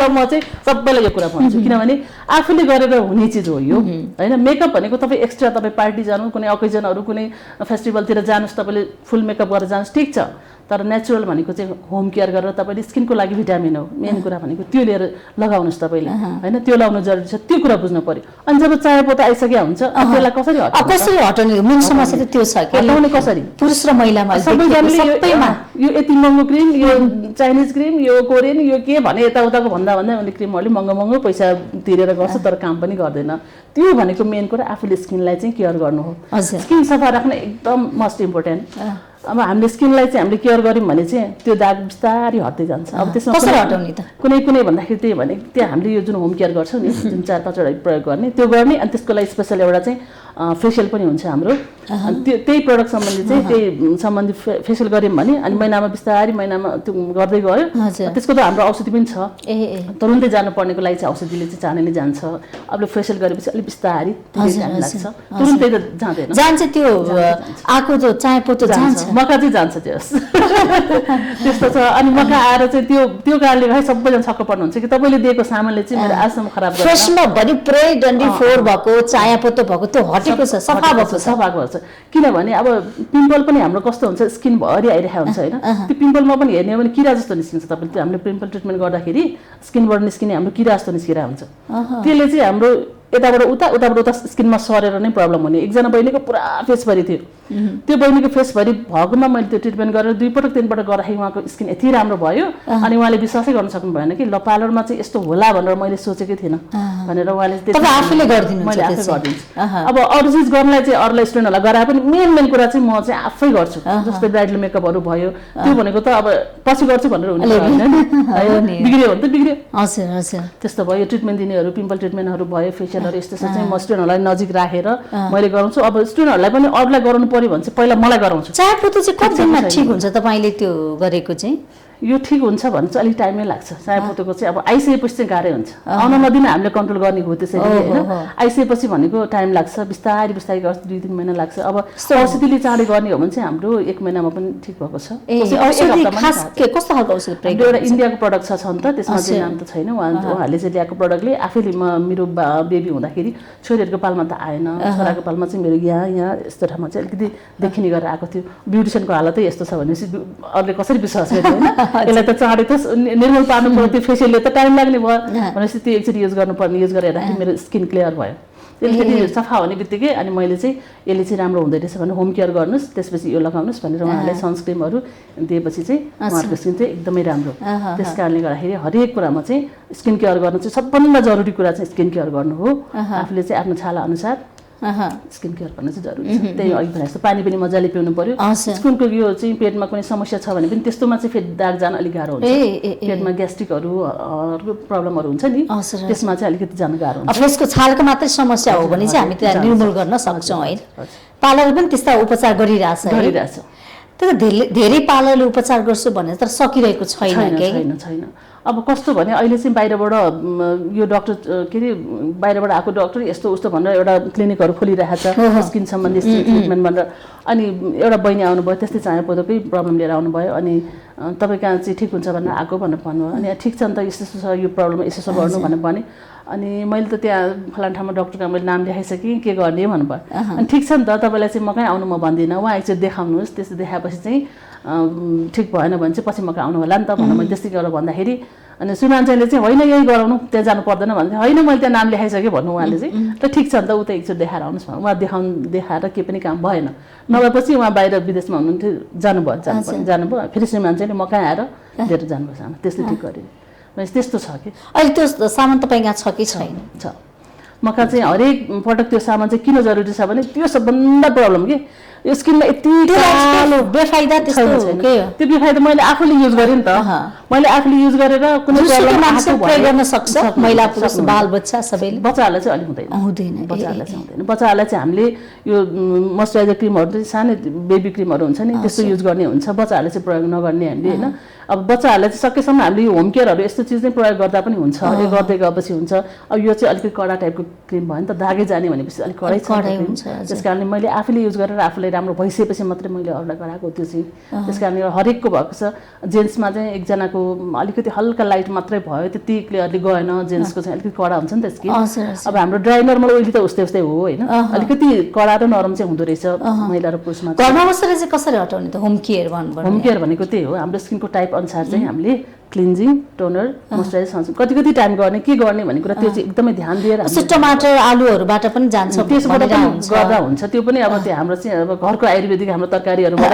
म चाहिँ सबैलाई यो कुरा भन्छु किनभने आफूले गरेर हुने चीज हो यो हैन मेकअप भनेको तपाई एक्स्ट्रा तपाई पार्टी जानु कुनै ओकेजनहरु कुनै फेस्टिभलतिर जानुस् तपाईले फुल मेकअप गरेर जानुस् ठीक छ तर नेचुरल भनेको चाहिँ होम केयर गरेर तपाईले स्किनको लागि भिटामिन हो मेन कुरा भनेको त्यो लिएर लगाउनुस् तपाईले हैन त्यो लाउनु जरुरी छ त्यो कुरा बुझ्नु पर्यो अनि जब चायापोता आइसक्या हुन्छ त्यसलाई कसरी हटाउने मेन समस्या त त्यो छ के हटाउने कसरी पुरुष र महिलामा सबैमा यो यति महँगो क्रिम यो चाइनिज क्रिम यो कोरियन यो के भने यताउताको भन्दा उनले क्रिमहरुले महँगो पैसा तिरेर गर्छ तर काम पनि गर्दैन त्यो भनेको मेन कुरा आफूले स्किनलाई चाहिँ केयर गर्नु हो स्किन सफा राख्न एकदम मोस्ट इम्पोर्टेन्ट अब हामीले स्किनलाई चाहिँ हामीले केयर गर्यौं भने चाहिँ त्यो दाग बिस्तारै हट्दै जान्छ अब त्यसमा कसरी हटाउने त कुनै भन्दाखेरि त्यही भने त्यो हामीले यो जुन होम केयर गर्छौं नि जुन 4-5 वटा प्रयोग गर्ने त्यो गर्ने अनि त्यसको लागि स्पेशल एउटा चाहिँ फेसियल पनि हुन्छ हाम्रो अनि त्यही प्रोडक्ट सम्बन्धी चाहिँ त्यही सम्बन्धी फेसियल गर्यौं भने अनि महिनामा बिस्तारै महिनामा त्यो गर्दै गयो त्यसको त हाम्रो औषधि पनि छ तुरुन्तै जानु पर्नेको लागि चाहिँ औषधिले चाहिँ चाँडै नै जान्छ अब फेसियल गरेपछि अलि बिस्तारै टाइम लाग्छ तुरुन्तै त जाँदैन जान्छ त्यो आको त चायापोतो जान्छ मका चाहिँ जान्छ त्यस्तो छ अनि मका आएर चाहिँ त्यो कारणले भाइ सबैजना छक्क पर्नुहुन्छ कि तपाईले दिएको सामानले चाहिँ मेरो आजसम्म खराब गर्छ फ्रेसमा भरि पुरै डन्डी फोर भएको चायापोतो भएको त्यो हटेको छ सफा भएको छ किनभने अब पिम्पल पनि हाम्रो कस्तो हुन्छ स्किन भरि आइरहेको हुन्छ हैन त्यो पिम्पलमा पनि हेर्ने हो भने किरा जस्तो निस्किन्छ तपाईले त्यो हामीले पिम्पल ट्रिटमेन्ट गर्दाखेरि स्किनबाट निस्किने हाम्रो किरा जस्तो निस्किरा हुन्छ त्यसले चाहिँ हाम्रो यताबाट उता उताबाट उता स्किनमा सरेर नै प्रब्लम हुने। एकजना बहिनीको पुरा फेसभरि थियो, त्यो बहिनीको फेसभरि भएकोमा मैले त्यो ट्रिटमेन्ट गरेर 2 पटक 3 पटक गर्दाखेरि उहाँको स्किन यति राम्रो भयो अनि उहाँले विश्वासै गर्न सक्नु भएन कि ल पार्लरमा चाहिँ यस्तो होला भनेर मैले सोचेकै थिइनँ भनेर उहाँले आफैले गरिदिनु मैले आफै गरिदिन्छु। अब अरू चिज गर्नलाई चाहिँ अरूलाई स्टुडेन्टहरूलाई गराए पनि मेन कुरा चाहिँ म चाहिँ आफै गर्छु। जस्तै ब्राइडल मेकअपहरू भयो त्यो भनेको त अब पछि गर्छु भनेर हुन्छ होइन, बिग्रियो भने त बिग्रियो। हजुर हजुर त्यस्तो भयो। ट्रिटमेन्ट दिनेहरू पिम्पल ट्रिटमेन्टहरू भयो, फेसियलहरू यस्तो चाहिँ म स्टुडेन्टहरूलाई नजिक राखेर मैले गराउँछु। अब स्टुडेन्टहरूलाई पनि अरूलाई गराउनु पर्यो भने चाहिँ पहिला मलाई गराउँछु। चायापत्ती चाहिँ कति दिनमा ठिक हुन्छ तपाईँले त्यो गरेको चाहिँ? यो ठिक हुन्छ भने चाहिँ अलिक टाइमै लाग्छ। चायापत्तीको चाहिँ अब आइसकेपछि चाहिँ गाह्रै हुन्छ, आउन नदिन हामीले कन्ट्रोल गर्ने हो त्यसरी होइन। आइसकेपछि भनेको टाइम लाग्छ, बिस्तारै बिस्तारै गर्छ, 2-3 महिना लाग्छ। अब औषधिले चाँडै गर्ने हो भने चाहिँ हाम्रो 1 महिनामा पनि ठिक भएको छ। कस्तो खालको औषधि प्रयोग? एउटा इन्डियाको प्रडक्ट छ नि त, त्यसमा चाहिँ नाम त छैन। उहाँहरूले चाहिँ ल्याएको प्रडक्टले आफैले मेरो बेबी हुँदाखेरि छोरीहरूको पालमा त आएन, छोराको पालमा चाहिँ मेरो यहाँ यस्तो ठाउँमा चाहिँ अलिकति देखिने गरेर आएको थियो। ब्युटिसियनको हालतै यस्तो छ भनेपछि अरूले कसरी विश्वास गर्ने होइन। यसलाई त चाँडै त निर्मल पार्नु पर्यो, त्यो फेसियलले त टाइम लाग्ने भयो भनेपछि त्यो एकचोटि युज गर्नुपर्ने, युज गरेर मेरो स्किन क्लियर भयो। त्यसले सफा हुने बित्तिकै अनि मैले चाहिँ यसले चाहिँ राम्रो हुँदै रहेछ भने होम केयर गर्नुहोस्, त्यसपछि यो लगाउनुहोस् भनेर उहाँहरूलाई सनस्क्रिमहरू दिएपछि चाहिँ उहाँहरूको स्किन चाहिँ एकदमै राम्रो। त्यस कारणले गर्दाखेरि हरेक कुरामा चाहिँ स्किन केयर गर्नु चाहिँ सबभन्दा जरुरी कुरा चाहिँ स्किन केयर गर्नु हो। आफूले चाहिँ आफ्नो छाला अनुसार स्किन केयर गर्न चाहिँ जरुरी छ। त्यही अघि भने जस्तो पानी पनि मजाले पिउनु पर्यो। स्किनको यो चाहिँ पेटमा कुनै समस्या छ भने पनि त्यस्तोमा चाहिँ फेरि दाग जान अलिक गाह्रो हुन्छ। पेटमा ग्यास्ट्रिकहरू प्रब्लमहरू हुन्छ नि, त्यसमा चाहिँ अलिकति जान गाह्रो हुन्छ। फेसको छालको मात्रै समस्या हो भने चाहिँ हामी त्यसलाई निर्मूल गर्न सक्छौँ होइन। पार्लरले पनि त्यस्ता उपचार गरिरहेछ। तर धेरै पार्लरले उपचार गर्छु भने तर सकिरहेको छैन। छैन अब कस्तो भने अहिले चाहिँ बाहिरबाट यो डक्टर के अरे बाहिरबाट आएको डक्टर यस्तो उस्तो भनेर एउटा क्लिनिकहरू खोलिरहेको छ स्किन सम्बन्धी ट्रिटमेन्ट भनेर। अनि एउटा बहिनी आउनुभयो, त्यस्तै चायापत्तीकै प्रब्लम लिएर आउनुभयो। अनि तपाईँ कहाँ चाहिँ ठिक हुन्छ भनेर आएको भनेर भन्नुभयो। अनि ठिक छ नि त, यस्तो छ यो प्रब्लम, यसो गर्नु भनेर भने। अनि मैले त त्यहाँ फलाना ठाउँमा डक्टरको मैले नाम लेखाइसकेँ, के गर्ने भन्नुभयो। अनि ठिक छ नि त, तपाईँलाई चाहिँ म कहीँ आउनु म भन्दिनँ, उहाँ एकचोटि देखाउनुहोस्, त्यस्तो देखाएपछि चाहिँ ठिक भएन भने चाहिँ पछि म कहाँ आउनु होला नि त भनेर मैले त्यस्तै गरेर भन्दाखेरि अनि सुमान्छेले चाहिँ होइन यही गराउनु, त्यहाँ जानु पर्दैन भन्दै। होइन मैले त्यहाँ नाम लेखाइसकेँ भन्नु उहाँले चाहिँ। त ठिक छ नि त, उता एकचोटि देखाएर आउनुहोस् भन्नु। उहाँ देखाएर केही पनि काम भएन। नभएपछि उहाँ बाहिर विदेशमा हुनुहुन्थ्यो, जानुभयो। फेरि सुमान्छेले म कहाँ आएर लिएर जानुभयो सामान, त्यसले ठिक गरेँ। त्यस्तो छ कि अहिले त्यो सामान तपाईँ यहाँ छ कि छैन? छ। म कहाँ चाहिँ हरेक पटक त्यो सामान चाहिँ किन जरुरी छ भने त्यो सबभन्दा प्रब्लम कि यो स्किनमा यति बेफाइदा त्यस्तो त्यो बेफाइदा मैले आफूले युज गरेँ नि त। मैले आफूले युज गरेर कुनै प्रयोग गर्न सक्छ महिला पुरुष बाल बच्चा सबैले। बच्चाहरूलाई चाहिँ अलिक हुँदैन, बच्चाहरूलाई चाहिँ हुँदैन। बच्चाहरूलाई चाहिँ हामीले यो मोइस्चराइजर क्रिमहरू चाहिँ सानो बेबी क्रिमहरू हुन्छ नि त्यस्तो युज गर्ने हुन्छ। बच्चाहरूले चाहिँ प्रयोग नगर्ने हामीले होइन। अब बच्चाहरूलाई चाहिँ सकेसम्म हामीले यो होम केयरहरू यस्तो चिज नै प्रयोग गर्दा पनि हुन्छ, यो गर्दै गएपछि हुन्छ। अब यो चाहिँ अलिकति कडा टाइपको क्रिम भयो नि त, दागै जाने भनेपछि अलिक कडै छ। त्यस कारणले मैले आफूले युज गरेर आफूलाई राम्रो भइसकेपछि मात्रै मैले अरूलाई गराएको त्यो चाहिँ। त्यस कारणले हरेकको भएको छ। जेन्ट्समा चाहिँ एकजनाको अलिकति हल्का लाइट मात्रै भयो, त्यति क्लियरली गएन। जेन्ट्सको चाहिँ अलिकति कडा हुन्छ नि त स्किन। अब हाम्रो ड्राई नर्मल ओइली त उस्तै उस्तै हो होइन, अलिकति कडा र नरम चाहिँ हुँदो रहेछ महिला र पुरुषमा। घरमा बसेर चाहिँ कसरी हटाउने त होम केयर भन्नुभयो? होम केयर भनेको त्यही हो, हाम्रो स्किनको टाइप अनुसार चाहिँ हामीले क्लिन्जिङ, टोनर, मोइस्चराइजर, सनस्क्रिन कति कति टाइम गर्ने के गर्ने भन्ने कुरा त्यो चाहिँ एकदमै ध्यान दिएर टमाटर आलुहरूबाट पनि जान्छ, त्यसबाट पनि गर्दा हुन्छ। त्यो पनि अब त्यो हाम्रो चाहिँ अब घरको आयुर्वेदिक हाम्रो तरकारीहरूबाट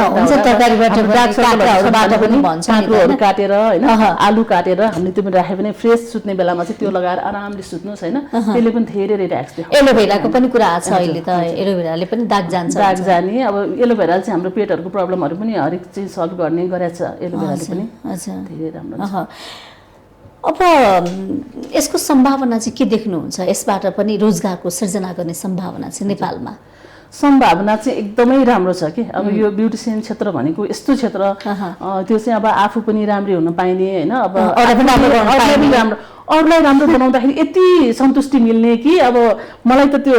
काँक्रोहरू काटेर होइन, आलु काटेर हामीले त्यो पनि राख्यो भने फ्रेस सुत्ने बेलामा चाहिँ त्यो लगाएर आरामले सुत्नुहोस् होइन। त्यसले पनि धेरै रिल्याक्स दिन्छ। एलोभेराको पनि कुरा छ अहिले त, एलोभेराले पनि दाग जान्छ, दाग जाने। अब एलोभेराले चाहिँ हाम्रो पेटहरूको प्रब्लमहरू पनि हरेक चिज सल्भ गर्ने गरेछ एलोभेराले पनि, धेरै राम्रो। अब यसको सम्भावना चाहिँ के देख्नुहुन्छ? यसबाट पनि रोजगारको सृजना गर्ने सम्भावना चाहिँ नेपालमा? सम्भावना चाहिँ एकदमै राम्रो छ कि। अब यो ब्युटिसियन क्षेत्र भनेको यस्तो क्षेत्र त्यो चाहिँ अब आफू पनि राम्रै हुन पाइने होइन, अब अरूलाई राम्रो बनाउँदाखेरि यति सन्तुष्टि मिल्ने कि अब मलाई त त्यो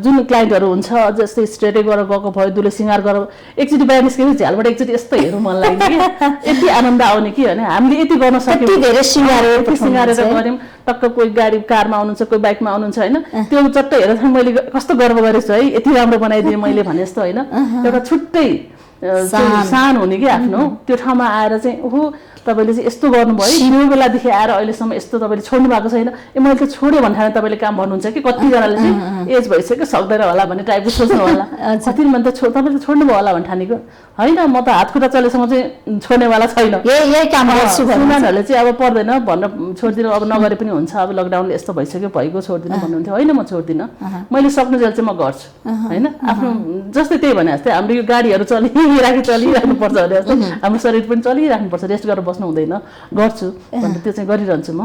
जुन क्लाइन्टहरू हुन्छ जस्तै स्ट्रेटै गरेर गएको भयो, दुले सिँगार गरेर एकचोटि बाहिर निस्केपछि झ्यालबाट एकचोटि यस्तो हेरौँ मन लाग्ने कि यति आनन्द आउने कि होइन। हामीले यति गर्न सक्यौँ, धेरै सिँगारेर गऱ्यौँ। टक्क कोही गाडी कारमा आउनुहुन्छ, कोही बाइकमा आउनुहुन्छ होइन, त्यो चट्ट हेरेर मैले कस्तो गर्व गरेको छु है, यति राम्रो बनाइदिएँ मैले भने जस्तो होइन। एउटा छुट्टै सान हुने कि आफ्नो त्यो ठाउँमा आएर चाहिँ ओहो तपाईँले चाहिँ यस्तो गर्नुभयो यो बेलादेखि आएर अहिलेसम्म यस्तो तपाईँले छोड्नु भएको छैन मैले त छोड्यो भन्ने ठाउँमा तपाईँले काम भन्नुहुन्छ कि कतिजनाले चाहिँ एज भइसक्यो सक्दैन होला भन्ने टाइपको सोच्नु होला कति मन त तपाईँले छोड्नुभयो होला भन्ने ठानेको होइन म त हात खुट्टा चलेसम्म चाहिँ छोड्नेवाला छैन यही काम गर्छु श्रीमानहरूले चाहिँ अब पर्दैन भनेर छोडिदिनु अब नगरे पनि हुन्छ अब लकडाउनले यस्तो भइसक्यो भइगयो छोडिदिनु भन्नुहुन्थ्यो होइन म छोड्दिनँ मैले सक्नुजेल चाहिँ म गर्छु होइन आफ्नो जस्तै त्यही भने जस्तै हाम्रो यो गाडीहरू चलिराख्नुपर्छ भने जस्तो हाम्रो शरीर पनि चलिराख्नुपर्छ रेस्ट गरेर बस्नु हुँदैन गर्छु भनेर त्यो चाहिँ गरिरहन्छु म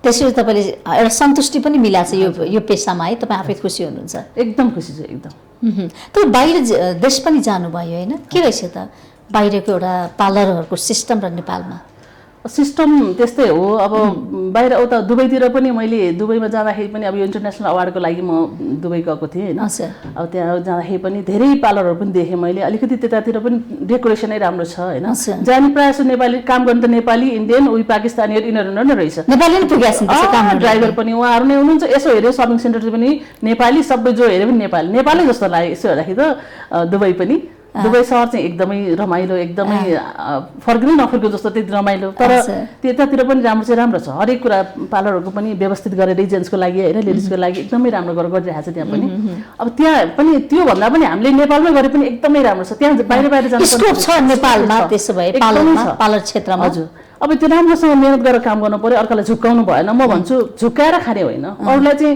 त्यसरी तपाईँले एउटा सन्तुष्टि पनि मिलाएको छ यो पेसामा है तपाईँ आफै खुसी हुनुहुन्छ एकदम खुसी छु एकदम तपाईँ बाहिर देश पनि जानुभयो होइन के रहेछ त बाहिरको एउटा पार्लरहरूको सिस्टम र नेपालमा सिस्टम त्यस्तै हो अब बाहिर उता दुबईतिर पनि मैले दुबईमा जाँदाखेरि पनि अब यो इन्टरनेसनल अवार्डको लागि म दुबई गएको थिएँ होइन अब त्यहाँ जाँदाखेरि पनि धेरै पार्लरहरू पनि देखेँ मैले अलिकति त्यतातिर पनि डेकोरेसनै राम्रो छ होइन जाने प्रायः जस्तो नेपाली काम गर्ने त नेपाली इन्डियन उही पाकिस्तानीहरू यिनीहरू नै रहेछ नेपाली नै पुगेको ड्राइभर पनि उहाँहरू नै हुनुहुन्छ यसो हेऱ्यो सपिङ सेन्टर पनि नेपाली सबै जो हेऱ्यो पनि नेपालै जस्तो लाग्यो यसो हेर्दाखेरि त दुबई पनि दुबई सहर चाहिँ एकदमै रमाइलो एकदमै फर्किनै नफर्क्यो जस्तो त्यति रमाइलो तर त्यतातिर पनि राम्रो छ हरेक कुरा पार्लरहरूको पनि व्यवस्थित गरेर जेन्ट्सको लागि होइन लेडिजको लागि एकदमै राम्रो गरेर गरिरहेको छ त्यहाँ पनि अब त्यहाँ पनि त्योभन्दा पनि हामीले नेपालमै गरे पनि एकदमै राम्रो छ त्यहाँ बाहिर जानु स्कोप छ नेपालमा त्यसो भए पार्लर क्षेत्रमा हजुर अब त्यो राम्रोसँग मेहनत गरेर काम गर्नु पर्यो अर्कालाई झुक्काउनु भएन म भन्छु झुक्काएर खाने होइन अरूलाई चाहिँ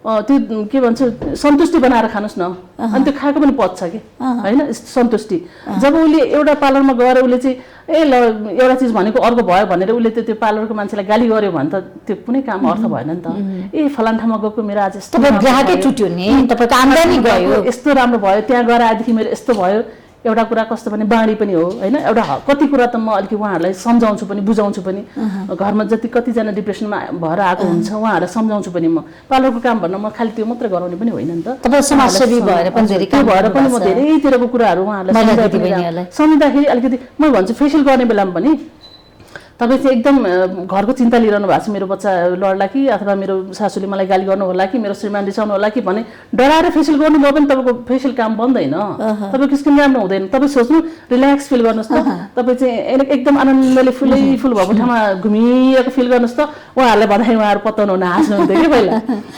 त्यो के भन्छ सन्तुष्टि बनाएर खानुहोस् न अनि त्यो खाएको पनि पच्छ कि होइन सन्तुष्टि जब उसले एउटा पार्लरमा गएर उसले चाहिँ ल एउटा चिज भनेको अर्को भयो भनेर उसले त्यो पार्लरको मान्छेलाई गाली गर्यो भने त त्यो कुनै काम अर्थ भएन नि त फलान ठाउँमा गएको मेरो आज यस्तो ग्राहकै टुट्यो नि तपाईँको आम्दानी गयो यस्तो राम्रो भयो त्यहाँ गएर आएदेखि मेरो यस्तो भयो एउटा कुरा कस्तो भने बाँडी पनि हो होइन एउटा कति कुरा त म अलिकति उहाँहरूलाई सम्झाउँछु पनि बुझाउँछु पनि घरमा जति कतिजना डिप्रेसनमा भएर आएको हुन्छ उहाँहरूलाई सम्झाउँछु पनि म पार्लरको काम भन्न म खालि त्यो मात्रै गराउने पनि होइन नि त समाजसेवी भएर पनि म धेरैतिरको कुराहरू उहाँहरूलाई सम्झिँदाखेरि अलिकति म भन्छु फेसियल गर्ने बेलामा पनि तपाईँ चाहिँ एकदम घरको चिन्ता लिइरहनु भएको छ मेरो बच्चा लड्ला कि अथवा मेरो सासूले मलाई गाली गर्नु होला कि मेरो श्रीमान रिसाउनु होला कि भने डराएर फेसियल गर्नुभयो भने तपाईँको फेसियल काम बन्दैन तपाईँको स्किन राम्रो हुँदैन तपाईँ सोच्नु रिल्याक्स फिल गर्नुहोस् त तपाईँ चाहिँ एकदम आनन्दले फुल भएको ठाउँमा घुमिएको फिल गर्नुहोस् त उहाँहरूलाई भन्दाखेरि उहाँहरू पत्ताउनु हुन हाँस्नुहुन्थ्यो कि पहिला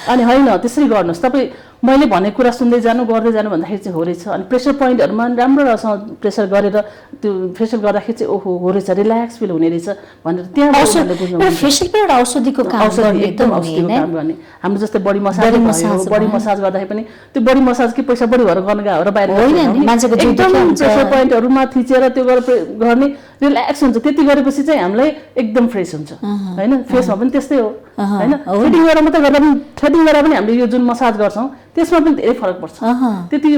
अनि होइन त्यसरी गर्नुहोस् तपाईँ मैले भनेको कुरा सुन्दै जानु गर्दै जानु भन्दाखेरि चाहिँ हो रहेछ अनि प्रेसर पोइन्टहरूमा राम्रोसँग प्रेसर गरेर त्यो फेसियल गर्दाखेरि चाहिँ ओहो हो रहेछ रिल्याक्स फिल हुने रहेछ भनेर त्यहाँ औषधिको काम गर्ने हाम्रो जस्तै बडी मसाज गर्दाखेरि पनि त्यो बडी मसाज के पैसा बढी भएर गर्न गयो र बाहिर एकदम प्रेसर पोइन्टहरूमा थिचेर त्यो गर्ने रिल्याक्स हुन्छ त्यति गरेपछि चाहिँ हामीलाई एकदम फ्रेस हुन्छ होइन फेसमा पनि त्यस्तै हो होइन थ्रेडिङ गरेर मात्रै गर्दा पनि थ्रेडिङ गरेर पनि हामीले यो जुन मसाज गर्छौँ त्यसमा पनि धेरै फरक पर्छ त्यति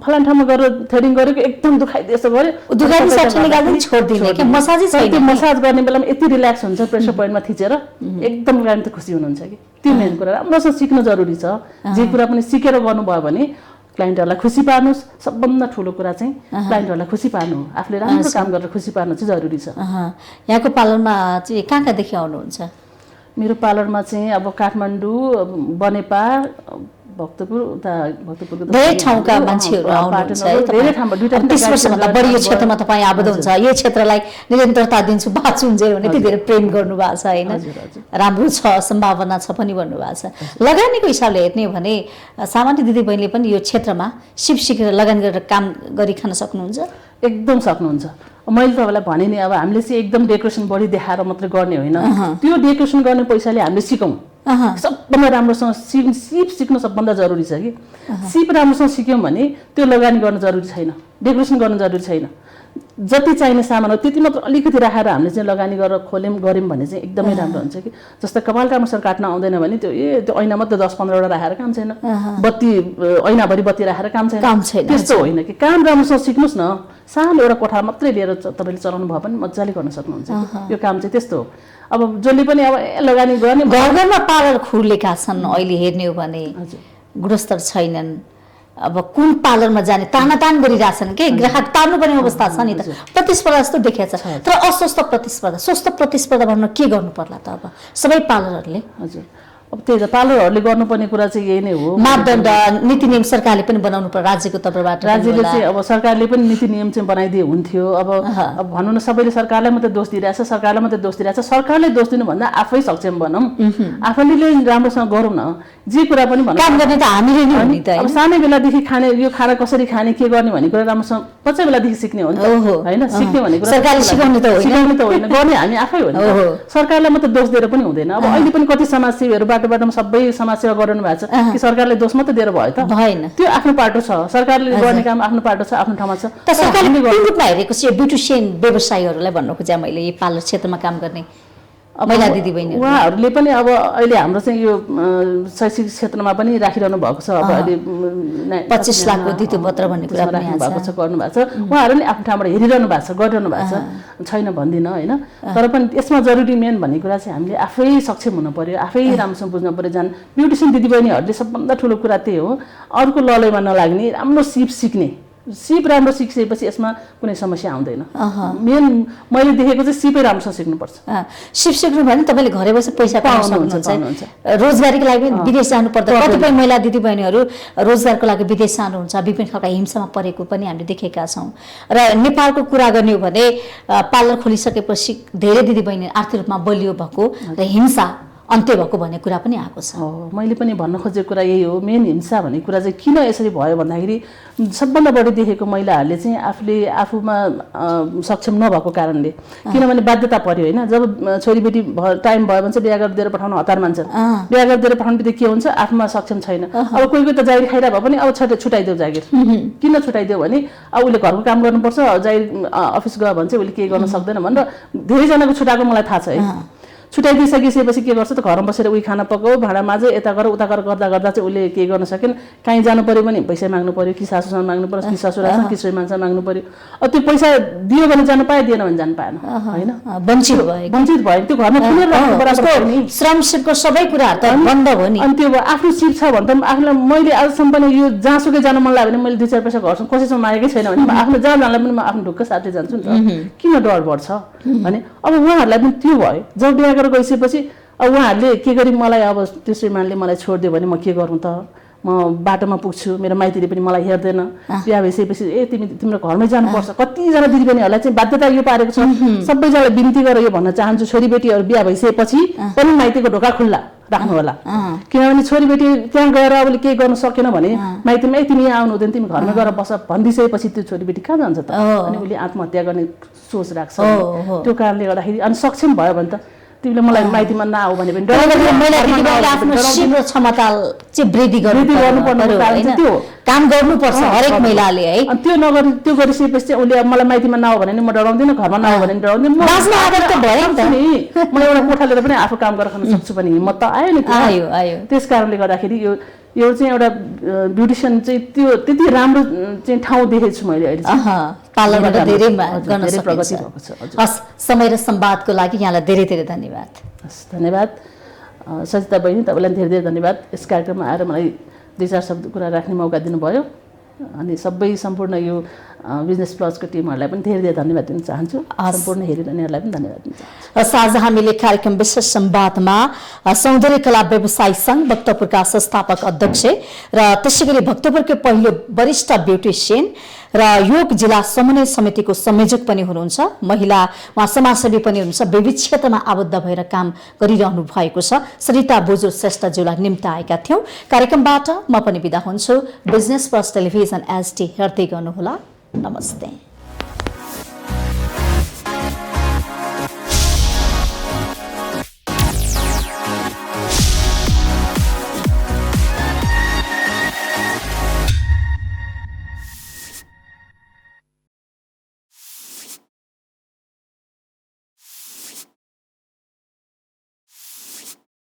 फलान ठाउँमा गएर थ्रेडिङ गरेको एकदम दुखाइदियो जस्तो गर्यो मसाज गर्ने बेलामा यति रिल्याक्स हुन्छ प्रेसर पोइन्टमा थिचेर एकदम क्लाइन्ट त खुसी हुनुहुन्छ कि त्यो मेन कुरा राम्रोसँग सिक्नु जरुरी छ जे कुरा पनि सिकेर गर्नुभयो भने क्लाइन्टहरूलाई खुसी पार्नुहोस् सबभन्दा ठुलो कुरा चाहिँ क्लाइन्टहरूलाई खुसी पार्नु हो आफूले राम्रो काम गरेर खुसी पार्नु चाहिँ जरुरी छ यहाँको पार्लरमा चाहिँ कहाँदेखि आउनुहुन्छ मेरो पार्लरमा चाहिँ अब काठमाडौँ बनेपा भक्तपुर धेरै ठाउँका मान्छेहरू आउनुहुन्छ है 30 वर्षभन्दा बढी यो क्षेत्रमा तपाईँ आबद्ध हुन्छ यो क्षेत्रलाई निरन्तरता दिन्छु बाँचुन्जेल भने त्यति धेरै प्रेम गर्नु भएको छ होइन राम्रो छ सम्भावना छ पनि भन्नुभएको छ लगानीको हिसाबले हेर्ने हो भने सामान्य दिदीबहिनीले पनि यो क्षेत्रमा सिप सिकेर लगानी गरेर काम गरी खान सक्नुहुन्छ एकदम सक्नुहुन्छ मैले तपाईँलाई भने नि अब हामीले चाहिँ एकदम डेकोरेसन बढी देखाएर मात्रै गर्ने होइन त्यो डेकोरेसन गर्ने पैसाले हामीले सिकौँ सबभन्दा राम्रोसँग सिप सिक्नु सबभन्दा जरुरी छ कि सिप राम्रोसँग सिक्यौँ भने त्यो लगानी गर्न जरुरी छैन डेकोरेसन गर्न जरुरी छैन जति चाहिने सामान हो त्यति मात्र अलिकति राखेर हामीले चाहिँ लगानी गरेर खोल्यौँ गऱ्यौँ भने चाहिँ एकदमै राम्रो हुन्छ कि जस्तै कपाल राम्रोसँग काट्न आउँदैन भने त्यो ऐना मात्रै 10-15 वटा राखेर काम छैन बत्ती ऐनाभरि बत्ती राखेर काम छैन त्यस्तो होइन कि काम राम्रोसँग सिक्नुहोस् न सानो एउटा कोठा मात्रै लिएर तपाईँले चलाउनु भयो भने मजाले गर्न सक्नुहुन्छ यो काम चाहिँ त्यस्तो हो अब जसले पनि अब लगानी गर्ने घरमा पार्लर खुलेका छन् अहिले हेर्ने हो भने गुणस्तर छैनन् अब कुन पार्लरमा जाने तानातान गरिरहेछन् के ग्राहक तान्नुपर्ने अवस्था छ नि त प्रतिस्पर्धा जस्तो देखिएको छ तर अस्वस्थ प्रतिस्पर्धा स्वस्थ प्रतिस्पर्धा भन्न के गर्नु पर्ला त अब सबै पार्लरहरूले हजुर अब त्यही त पार्लरहरूले गर्नुपर्ने कुरा चाहिँ यही नै हो। मापदण्ड नीति नियम सरकारले पनि बनाउनु पर्यो राज्यको तर्फबाट राज्यले चाहिँ अब सरकारले पनि नीति नियम चाहिँ बनाइदिए हुन्थ्यो। अब भनौँ न सबैले सरकारलाई मात्रै दोष दिइरहेछ, सरकारलाई मात्रै दोष दिइरहेछ। सरकारले दोष दिनुभन्दा आफै सक्षम बनौँ, आफैले राम्रोसँग गरौँ न जे कुरा पनि भनौँ। काम गर्ने त हामीले नै हो नि त। अब सानै बेलादेखि खाने यो खाना कसरी खाने के गर्ने भन्ने कुरा राम्रोसँग बच्चा बेलादेखि सिक्ने हो नि त होइन। सिक्ने भन्ने कुरा सरकारले सिकाउने त होइन, गर्ने हामी आफै हो नि त। सरकारलाई मात्रै दोष दिएर पनि हुँदैन। अब अहिले पनि कति समाजसेवीहरू बाटो बाटोमा सबै समाजसेवा गरिरहनु भएको छ कि सरकारले दोष मात्रै दिएर भयो त भएन। त्यो आफ्नो पाटो छ, सरकारले गर्ने काम आफ्नो पाटो छ, आफ्नो ठाउँमा छ। त सरकारले रूपमा हेरेको चाहिँ ब्युटिसियन व्यवसायीहरूलाई भन्नु खोजेँ मैले, यो पार्लर क्षेत्रमा काम गर्ने महिला दिदीबहिनी उहाँहरूले पनि अब अहिले हाम्रो चाहिँ यो शैक्षिक क्षेत्रमा पनि राखिरहनु भएको छ। अब अहिले 25 लाखको द्वितीय पत्र भन्ने कुरा पनि राख्नु भएको छ, गर्नु भएको छ। उहाँहरू नि आफ्नो ठाउँबाट हेरिरहनु भएको छ, गरिरहनु भएको छ, छैन भन्दिनँ होइन। तर पनि यसमा जरुरी मेन भन्ने कुरा चाहिँ हामीले आफै सक्षम हुनु पर्यो, आफै राम्रोसँग बुझ्नु पर्यो। जान ब्युटिसियन दिदीबहिनीहरूले सबभन्दा ठुलो कुरा त्यही हो, अर्को ललैमा नलाग्ने, राम्रो सिप सिक्ने। सिप राम्रो सिकिसकेपछि यसमा कुनै समस्या आउँदैन। मेन मैले देखेको चाहिँ सिपै राम्रोसँग सिक्नुपर्छ। सिप सिक्नु भने तपाईँले घरै बसेर पैसा पाउन सक्नुहुन्छ। रोजगारीको लागि पनि विदेश जानु पर्दा कतिपय महिला दिदीबहिनीहरू रोजगारको लागि विदेश जानुहुन्छ, विभिन्न खालका हिंसामा परेको पनि हामीले देखेका छौँ। र नेपालको कुरा गर्ने हो भने पार्लर खोलिसकेपछि धेरै दिदीबहिनी आर्थिक रूपमा बलियो भएको र हिंसा अन्त्य भएको भन्ने कुरा पनि आएको छ। मैले पनि भन्न खोजेको कुरा यही हो। मेन हिंसा भन्ने कुरा चाहिँ किन यसरी भयो भन्दाखेरि सबभन्दा बढी देखेको महिलाहरूले चाहिँ आफूमा सक्षम नभएको कारणले, किनभने बाध्यता पर्यो होइन। जब छोरीबेटी टाइम भयो भने चाहिँ बिहा गरिदिएर पठाउन हतार मान्छन्। बिहा गरिदिएर पठाउनु बित्तिकै के हुन्छ, आफूमा सक्षम छैन। अब कोही कोही त जागिर खाइरहेको भए पनि अब छुटाइदेऊ जागिर। किन छुटाइदेऊ भने अब उसले घरको काम गर्नुपर्छ, जागिर अफिस गयो भने चाहिँ उसले केही गर्न सक्दैन भनेर धेरैजनाको छुटाएको मलाई थाहा छ है। छुट्याइदिइसकेपछि के गर्छ त, घरमा बसेर उही खाना पकाऊ, भाँडा माझ, यता गर उता गर गर्दा गर्दा चाहिँ उसले केही गर्न सकेन। कहीँ जानु पर्यो भने पैसा माग्नु पर्यो, कि सासूसँग माग्नु पर्यो, कि ससुरासँग, कि श्रीमानसँग माग्नु पर्यो। अब त्यो पैसा दियो भने जानु पायो, दिएन भने जानु पाएन होइन, वञ्चित भयो। त्यो घरमा श्रम सिपको सबै कुराहरू त बन्द हो नि। अनि त्यो आफ्नो सिप छ भने त आफूलाई मैले आजसम्म पनि यो जहाँसुकै जानु मन लाग्यो भने मैले 2-4 पैसा घरसँग कसैसँग मागेकै छैन भने आफ्नो जहाँ जानलाई पनि म आफ्नो ढुक्क साथै जान्छु नि त। किन डर बढ्छ भने अब उहाँहरूलाई पनि त्यो भयो। जब बिहा गइसकेपछि अब उहाँहरूले के गरी मलाई अब त्यो श्रीमानले मलाई छोडिदियो भने म के गरौँ त, म बाटोमा पुग्छु, मेरो माइतीले पनि मलाई हेर्दैन। बिहा भइसकेपछि तिम्रो घरमै जानुपर्छ। कतिजना दिदीबहिनीहरूलाई चाहिँ बाध्यता यो पारेको छ। सबैजनालाई बिन्ती गरेर यो भन्न चाहन्छु, छोरीबेटीहरू बिहा भइसकेपछि पनि माइतीको ढोका खुल्ला राख्नु होला। किनभने छोरीबेटी त्यहाँ गएर उसले केही गर्न सकेन भने माइतीमा तिमी यहाँ आउनु हुँदैन, तिमी घरमै गएर बस भनिदिइसकेपछि त्यो छोरीबेटी कहाँ जान्छ त, अनि उसले आत्महत्या गर्ने सोच राख्छ। त्यो कारणले गर्दाखेरि अनि सक्षम भयो भने त तिमीले मलाई माइतीमा नआऊ भने पनि आफ्नो क्षमता चाहिँ वृद्धि गर्नुपर्ने काम गर्नुपर्छ हरेक महिलाले है। त्यो नगरी त्यो गरिसकेपछि चाहिँ उसले मलाई माइतीमा नआऊ भने म डराउँदिनँ, घरमा नआऊ भने डराउँदिनँ। म एउटा कोठा लिएर पनि आफू काम गरेर खान सक्छु भने हिम्मत त आयो नि। त्यस कारणले गर्दाखेरि यो चाहिँ एउटा ब्युटिसियन चाहिँ त्यो त्यति राम्रो चाहिँ ठाउँ देखेको छु मैले अहिले। पार्लरबाट धेरै गर्न प्रगति भएको छ। हस्, समय र संवादको लागि यहाँलाई धेरै धेरै धन्यवाद। हस्, धन्यवाद सजिता बहिनी, तपाईँलाई धेरै धेरै धन्यवाद। यस कार्यक्रममा आएर मलाई 2-4 शब्द कुरा राख्ने मौका दिनुभयो। अनि सबै सम्पूर्ण यो बिजनेस प्लसको टिमहरूलाई पनि धेरै धेरै धन्यवाद दिन चाहन्छु। सम्पूर्ण हेरिरहनेहरूलाई पनि धन्यवाद दिन चाहन्छु। आज हामीले कार्यक्रम विशेष संवादमा सौन्दर्य कला व्यवसायी सङ्घ भक्तपुरका संस्थापक अध्यक्ष र त्यसै गरी भक्तपुरकै पहिलो वरिष्ठ ब्युटिसियन र योग जिल्ला समन्वय समितिको संयोजक पनि हुनुहुन्छ, महिला उहाँ समाजसेवी पनि हुनुहुन्छ, विविध क्षेत्रमा आबद्ध भएर काम गरिरहनु भएको छ सरिता बोजू श्रेष्ठज्यूलाई निम्ति आएका थियौँ। कार्यक्रमबाट म पनि बिदा हुन्छु। बिजनेस प्लस टेलिभिजन एसटी हेर्दै गर्नुहोला। नमस्ते।